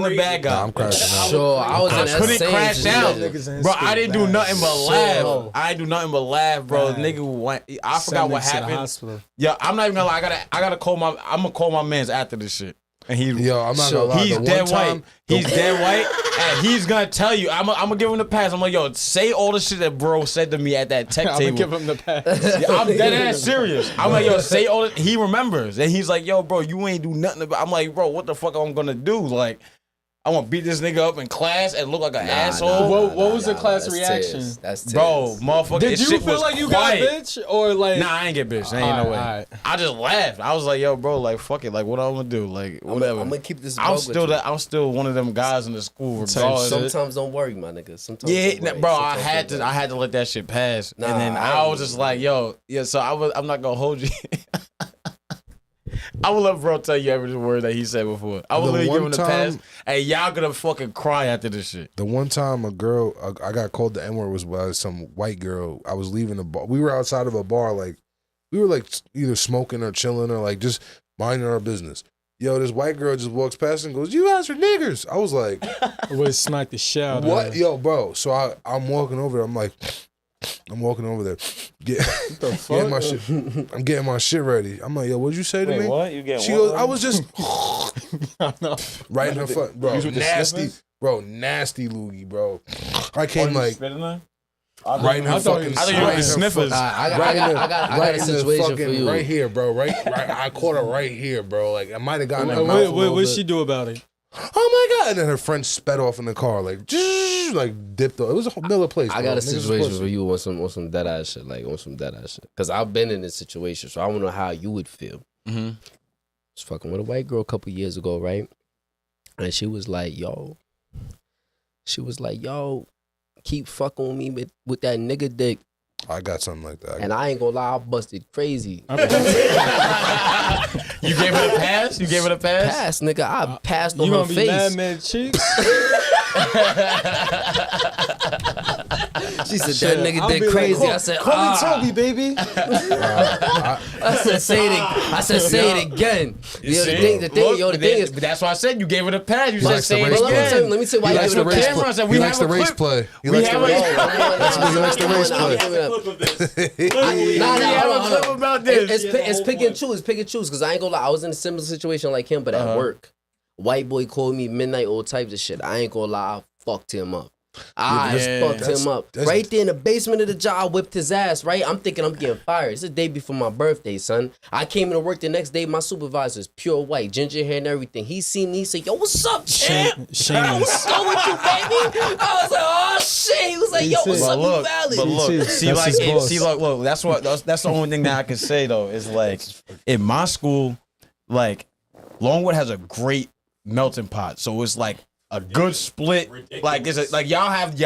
Nah, I'm crashing out. Sure, I was in that couldn't same crash out, situation. bro. I didn't do nothing but laugh. Sure. I didn't do nothing but laugh, bro. Nigga went. I forgot what happened. Yeah, I'm not even gonna lie. I gotta call my. I'm gonna call my man's after this shit. And he, yo, I'm not gonna lie. He's dead white. He's dead white, and he's gonna tell you. I'm gonna give him the pass. I'm like, yo, say all the shit that bro said to me at that tech table. I'm gonna give him the pass. Yeah, I'm dead ass serious. I'm like, yo, say all. He remembers, and he's like, yo, bro, you ain't do nothing about. I'm like, bro, what the fuck I'm gonna do? Like, I want to beat this nigga up in class and look like an asshole. What was the class reaction? That's bro, motherfucker. Did you feel like you got bitch or like? Nah, I ain't get bitch. Ain't no way. Right. I just laughed. I was like, yo, bro, like fuck it. Like, what I'm gonna do? Like, whatever. I'm gonna keep this. I'm still one of them guys in the school. Sometimes don't worry, my nigga. Sometimes. Yeah, bro. I had to let that shit pass. And then I was just like, yo, yeah. So I'm not gonna hold you. I will let bro tell you every word that he said before. I will literally give him the pass, and y'all gonna fucking cry after this shit. The one time I got called the N-word was by some white girl. I was leaving the bar. We were outside of a bar, like we were like either smoking or chilling or like just minding our business. Yo, this white girl just walks past and goes, "You guys are niggers." I was like, I would smack the shit out of what? her. Yo, bro. So I'm walking over there. I'm walking over there. Getting my shit. I'm getting my shit ready. I'm like, yo, what'd you say to me? What? You getting she what, goes, bro? I was just right in her front, bro. Nasty, bro. Nasty loogie, bro. I came like right in her fucking. I thought you were sniffers. I got a situation for you. Right here, bro. Right. I caught her right here, bro. Like I might have gotten her. What'd she do about it? Oh my god! And then her friend sped off in the car, like dipped off. It was a Miller place. I got a situation for you on some dead ass shit, like on some dead ass shit. Cause I've been in this situation, so I want to know how you would feel. I was fucking with a white girl a couple years ago, right? And she was like, yo, keep fucking with me with that nigga dick. I got something like that. And I ain't gonna lie, I busted crazy. You gave it a pass? Pass, nigga. I passed on her face. You gonna be mad cheeks? She said that nigga did crazy. Like, I said, call me Toby, baby. I said, say it again. The thing is, that's why I said you gave it a pass. You said say it again. again. Let me tell you why you gave it a pass. He likes the race play. He likes the race play. Clip about this. It's pick and choose. Because I ain't gonna lie, I was in a similar situation like him, but at work. White boy called me midnight, all types of shit. I ain't gonna lie, I fucked him up. Fucked him up. Right there in the basement of the job, I whipped his ass, right? I'm thinking I'm getting fired. It's the day before my birthday, son. I came into work the next day, my supervisor's pure white, ginger hair and everything. He seen me, he said, yo, what's up, champ? What's up with you, baby? I was like, oh, shit. He was like, yo, what's up, you valid? But look, that's the only thing that I can say, though, is like, in my school, like, Longwood has a great melting pot. So it's like a good split. Ridiculous. Like it's like y'all have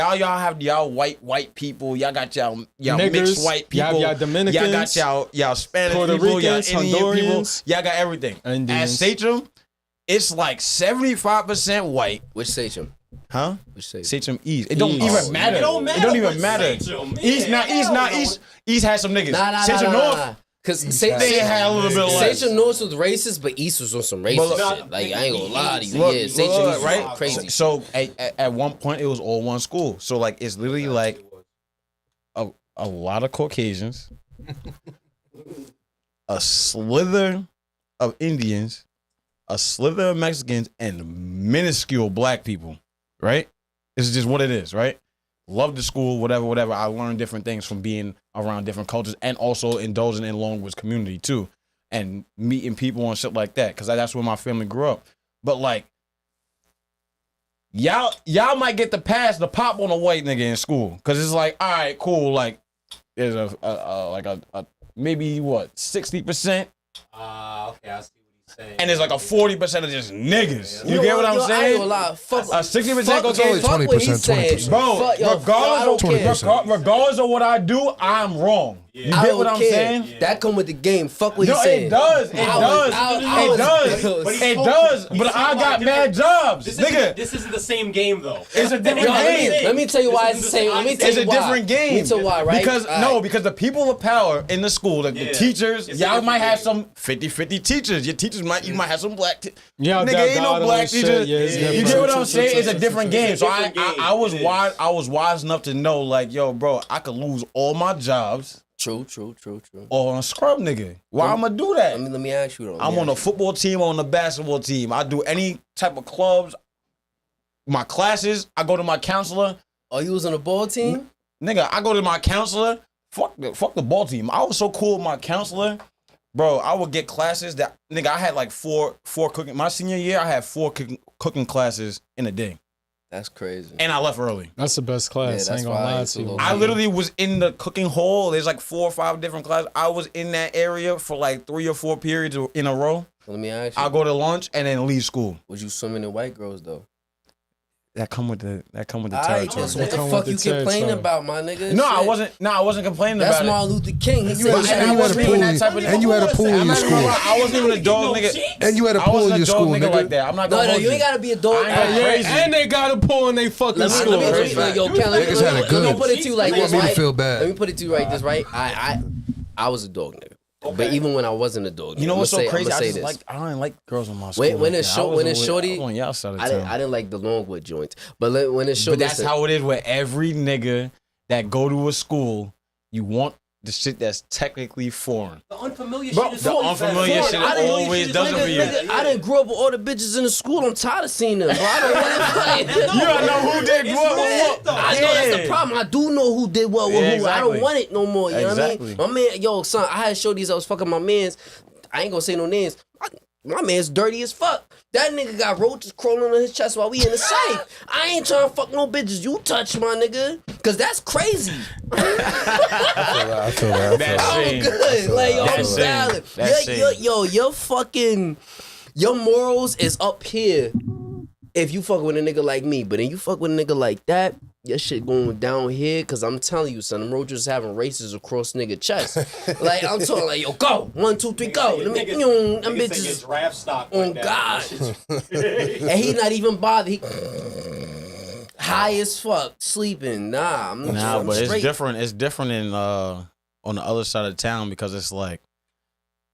white people. Y'all got y'all Niggers, mixed white people. Y'all Dominicans. Y'all got y'all Spanish Puerto people. Ricans, y'all Indian Hondurians, people. Y'all got everything. Indians. At Sachem, it's like 75% white. Which Sachem? Huh? Which Sachem? Sachem East. It don't even matter. It don't even matter. East has some niggas. Sachem North. Cause they had a little bit less. Sachem North was racist, but East was on some racist shit. Like I ain't gonna lie to you. Look, Sachem East right? was crazy. So at one point it was all one school. So like it's literally like a lot of Caucasians, a slither of Indians, a slither of Mexicans, and minuscule black people. Right? This is just what it is, right? Love the school, whatever. I learned different things from being around different cultures and also indulging in Longwood's community too. And meeting people and shit like that. Because that's where my family grew up. But like, y'all might get the pop on a white nigga in school. Because it's like, all right, cool. Like, there's a maybe what, 60%? Okay, I see. And there's like a 40% of just niggas. You get what I'm saying? I ain't gonna lie. Fuck, 60% fuck 20%. Bro, regardless of what I do, I'm wrong. You get what I'm saying? Yeah. That come with the game. Fuck what he's saying. It does. But I got bad jobs, nigga. This isn't the same game though. It's a different game. Let me tell you why it's the same. It's a different game. Let me tell you why, right? Because the people of power in the school, the teachers, y'all might have some 50-50 teachers. Your teachers You might have some black teachers. Yeah, nigga, ain't no black teachers. You get what I'm saying? It's a different game. So I was wise enough to know, like, yo, bro, I could lose all my jobs. True. Or on a scrub nigga. Why I'm gonna do that? Let me ask you though. I'm on a football team, on the basketball team. I do any type of clubs. My classes, I go to my counselor. Oh, you was on a ball team? Nigga, I go to my counselor. Fuck the ball team. I was so cool with my counselor. Bro, I would get classes that, nigga, I had like four cooking. My senior year, I had 4 cooking classes in a day. That's crazy. And I left early. That's the best class. I ain't gonna lie to you. I literally was in the cooking hall. There's like 4 or 5 different classes. I was in that area for like 3 or 4 periods in a row. Let me ask you. I'll go to lunch and then leave school. Was you swimming in white girls though? That come with the territory. What the fuck you complaining about, my nigga? No, I wasn't complaining about it. That's Martin Luther King. And you had a pool in your school. I wasn't even a dog nigga. And you had a pool in your school, nigga. Like that. I'm not gonna No, you ain't gotta be a dog. And they got a pool in they fucking school. Let me put it to you like this, right? right? Feel bad. Let me put it to you like this, right? I was a dog nigga. Okay. But even when I wasn't a dog, you know what's so crazy? I didn't like girls in my school. When it's shorty, on y'all side of I didn't like the Longwood joints. But when it's shorty, but that's how it is with every nigga that go to a school. You want the shit that's technically foreign. The unfamiliar shit is the unfamiliar shit always does it for you. I didn't grow up with all the bitches in the school. I'm tired of seeing them. Bro. I don't want to. You don't know who did what with what. I know that's the problem. I do know who did what with who. Exactly. I don't want it no more. You know what I mean? My man, yo, son, I had shorties I was fucking my mans. I ain't gonna say no names. My man's dirty as fuck. That nigga got roaches crawling on his chest while we in the safe. I ain't trying to fuck no bitches you touch, my nigga. Cause that's crazy. I feel that. I'm good. Like, yo, I'm valid. Your morals is up here if you fuck with a nigga like me. But then you fuck with a nigga like that, your shit going down here. Cause I'm telling you, son, them roaches having races across nigga chest. Like, I'm talking like, yo, go. 1, 2, 3, go. Them bitches draft stock on God. And he not even bothered. He high as fuck, sleeping. I'm but straight. it's different. It's different in on the other side of town because it's like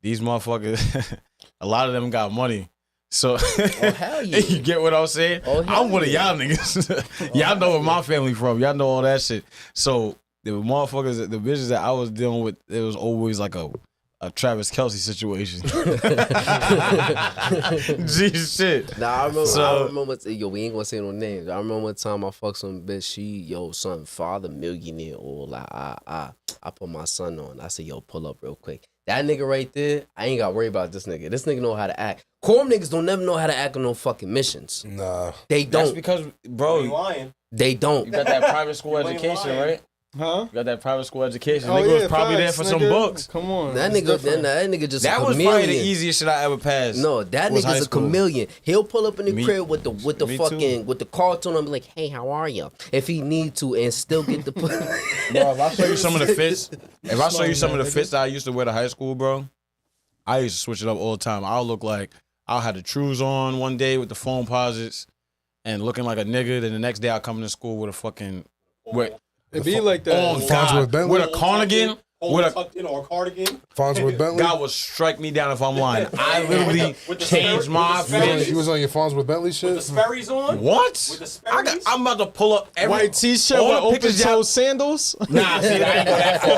these motherfuckers. A lot of them got money. So hell yeah. You get what I'm saying? I'm one of y'all niggas. Y'all know where my family from. Y'all know all that shit. So the motherfuckers, the bitches that I was dealing with, it was always like a Travis Kelce situation. Jeez, shit. Nah, I remember. Yo, we ain't gonna say no names. I remember one time I fucked some bitch. Son, father millionaire. Or like, I put my son on. I said, yo, pull up real quick. That nigga right there, I ain't gotta worry about this nigga. This nigga know how to act. Corm niggas don't never know how to act on no fucking missions. Nah. They don't. That's because, bro, you lying. They don't. You got that private school education, right? Huh? You got that private school education. Nigga was probably there for some books. Come on. That nigga just that a was chameleon. probably the easiest shit I ever passed. No, that nigga's a chameleon. He'll pull up in the crib with the cartoon and be like, hey, how are you? If he need to and still get the Bro, if I show you some of the fits, that I used to wear to high school, bro, I used to switch it up all the time. I'll look like I'll have the trues on one day with the phone posits and looking like a nigga. Then the next day I'll come to school with a fucking it be like that. Oh God, with a cardigan. Tucked in or a cardigan. Farnsworth Bentley. God would strike me down if I'm lying. I literally changed my fit. You was on your Farnsworth Bentley shit? With the Sperry's on? What? With the Sperry's? I'm about to pull up every white t-shirt with open toe sandals. Nah, see, I didn't go that far.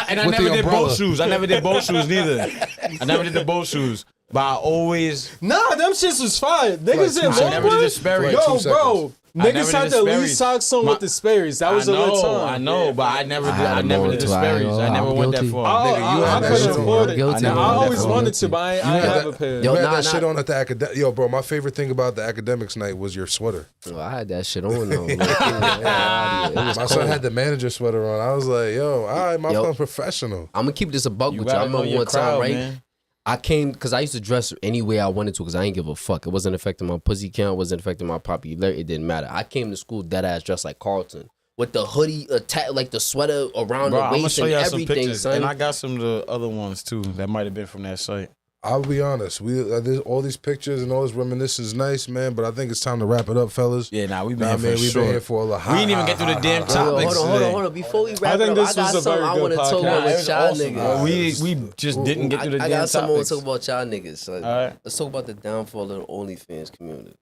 And I never did boat shoes. I never did boat shoes neither. I never did the boat shoes. But I always them shits was fire. Niggas in I never did the Sperry's. Yo, bro. Niggas had the Lee socks on with the Sperry's. That was a little time. I know, but I never did the Sperry's. I never went that far. I couldn't afford it. I always wanted to, but I didn't have a pair. You had that shit on at the academic. Yo, bro, my favorite thing about the academics night was your sweater. Oh, I had that shit on though. My son had the manager sweater on. I was like, yo, all right, my son's professional. I'm gonna keep this a buck with you. I remember one time, right? Man. I came because I used to dress any way I wanted to because I ain't give a fuck. It wasn't affecting my pussy count. It wasn't affecting my popularity. It didn't matter. I came to school dead ass dressed like Carlton with the hoodie attached, like the sweater around the waist and everything, son. And I got some of the other ones too that might have been from that site. I'll be honest. There's all these pictures and all this reminiscence is nice, man. But I think it's time to wrap it up, fellas. Yeah, we've been here for We've been here for a lot. We didn't even get through the damn topics. Hold on. Before we wrap it up, I got something I want to talk about with y'all niggas. We just didn't get through the damn topics. I got something I want to talk about y'all niggas. All right. Let's talk about the downfall of the OnlyFans community.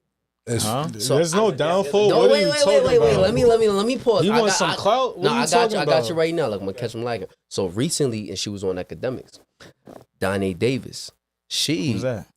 So there's no downfall. No, what wait, are you talking about? Let me pause. You want some clout? What I talking got you right now. Like I'm gonna catch him lagging. So recently, and she was on Academics. Donnie Davis. Who's that?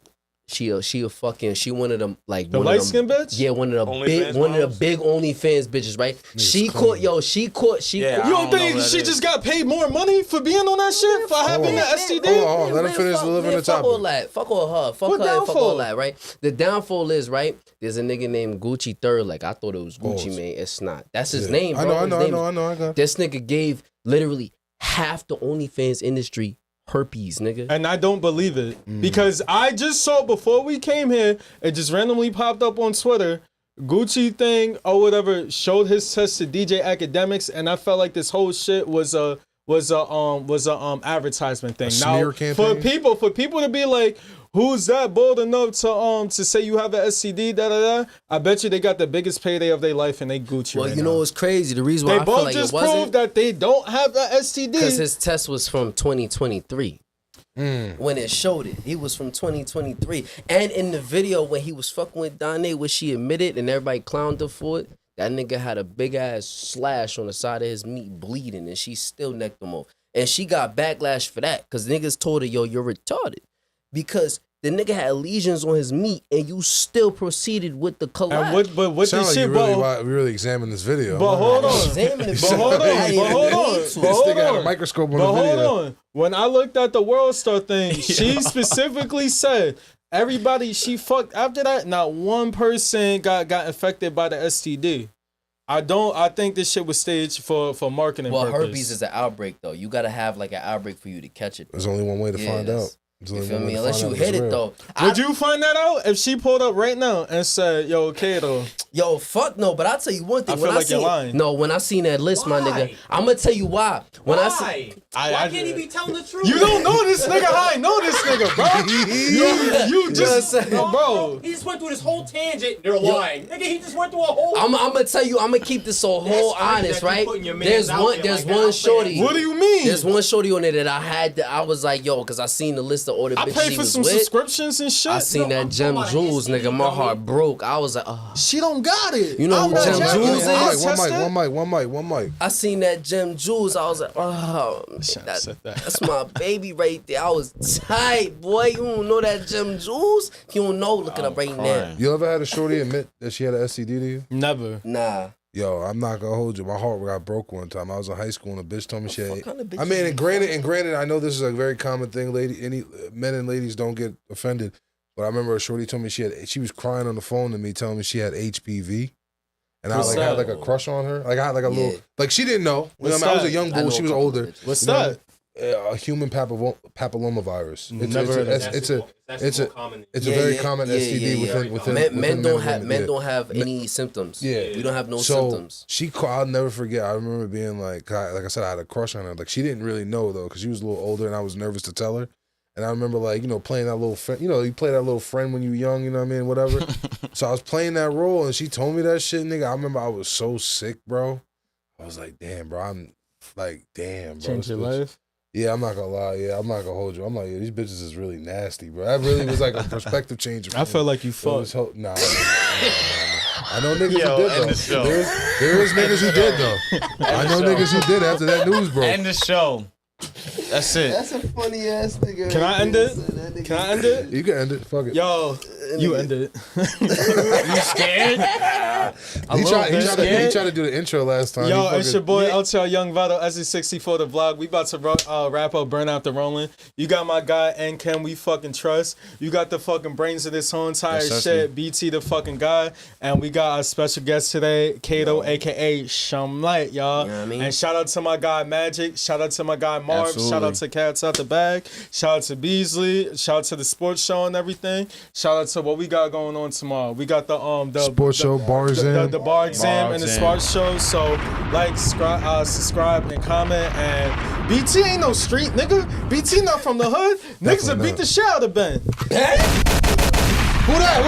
She one of them like the light skin bitch. Yeah, one of the big OnlyFans bitches, right? She caught. Yeah, You don't think she just got paid more money for being on that shit for having the STD? Hold on, let him finish delivering the topic. Fuck all that. Fuck all her. Fuck her. Fuck all that. Right. The downfall is right. There's a nigga named Gucci Third. Like I thought it was Gucci Mane. It's not. That's his name, bro. I know. I got it. This nigga gave literally half the OnlyFans industry herpes, nigga. And I don't believe it because I just saw before we came here, it just randomly popped up on Twitter. Gucci thing or whatever showed his test to DJ Academics, and I felt like this whole shit was a advertisement thing. Smear Now campaign? for people to be like, who's that bold enough to say you have an STD? I bet you they got the biggest payday of their life and they Gucci. Well, right you now. know what's crazy? The reason why They I feel both like just it wasn't proved that they don't have the STD because his test was from 2023. When it showed it, he was from 2023. And in the video when he was fucking with Donnie, which she admitted and everybody clowned her for it, that nigga had a big ass slash on the side of his meat bleeding, and she still necked him off. And she got backlash for that because niggas told her, yo, you're retarded. Because the nigga had lesions on his meat, and you still proceeded with the collab. What this Sound like shit, you really examine this video. But hold on. This nigga had a microscope on the video. Hold on. When I looked at the World Star thing, she specifically said everybody she fucked after that, not one person got infected by the STD. I think this shit was staged for marketing purpose. Herpes is an outbreak though. You gotta have like an outbreak for you to catch it. There's only one way to find out. You feel me? Unless you hit it though. Would you find that out if she pulled up right now and said, "Yo, Kato"? Yo, fuck no. But I'll tell you one thing. I feel like you're lying. No, when I seen that list, my nigga, I'm gonna tell you why. Why can't he be telling the truth? You don't know this nigga. I know this nigga, bro. you just bro. He just went through this whole tangent. They're lying, nigga. He just went through a whole. I'm gonna tell you. I'm gonna keep this so whole honest, right? There's one shorty. What do you mean? There's one shorty on there that I was like, yo, because I seen the list of all the bitches he was some with. Subscriptions and shit. I seen that Gem Jules, nigga. My heart broke. I was like, oh. She don't got it. You know who Gem Jules is? One mic. I seen that Gem Jules. I was like, oh, that's my baby right there. I was tight, boy. You don't know that Gem Jules? If you don't know, look it up right now. You ever had a shorty admit that she had an STD to you? Never. Nah. Yo, I'm not gonna hold you. My heart got broke one time. I was in high school and a bitch told me she had. I mean, and granted, I know this is a very common thing. Any men and ladies don't get offended, but I remember a shorty told me she was crying on the phone to me, telling me she had HPV, and I had like a crush on her. Like I had like a little, like she didn't know. I was a young bull. She was older. What's that? A human papillomavirus. Never heard of that. It's a very common STD within men don't have any symptoms. Yeah, you don't have no symptoms. I'll never forget. I remember being like I said, I had a crush on her. Like she didn't really know though, because she was a little older, and I was nervous to tell her. And I remember playing that little friend. You play that little friend when you're young. You know what I mean? Whatever. So I was playing that role, and she told me that shit, nigga. I remember I was so sick, bro. I was like, damn, bro. I'm like, damn, bro. Change your life. Yeah, I'm not gonna lie. Yeah, I'm not gonna hold you. I'm like, these bitches is really nasty, bro. That really was like a perspective changer. I felt like you fucked. Nah. I know niggas who did though. There is niggas who did though. I know niggas who did after that news broke. End the show. That's it. That's a funny ass nigga. Can I end it? Can I end it? You can end it. Fuck it. Yo, you ended it. You scared? He tried to do the intro last time. Yo, it's your boy LTL Young Vadoo SE64 the vlog. We about to wrap up Burn After Rolling. You got my guy InKenWeTrustt. You got the fucking brains of this whole entire shit. BT the fucking guy. And we got our special guest today, Kato, aka Shamlight, y'all. You know what I mean? And shout out to my guy Magic. Shout out to my guy Marv. Absolutely. Shout out to Cats Out the Bag. Shout out to Beasley. Shout out to the sports show and everything. Shout out So what we got going on tomorrow? We got the sports show, bar exam, the bar exam, and the sports show. So like, subscribe, and comment. And BT ain't no street nigga. BT not from the hood. Niggas will beat the shit out of Ben. Who that?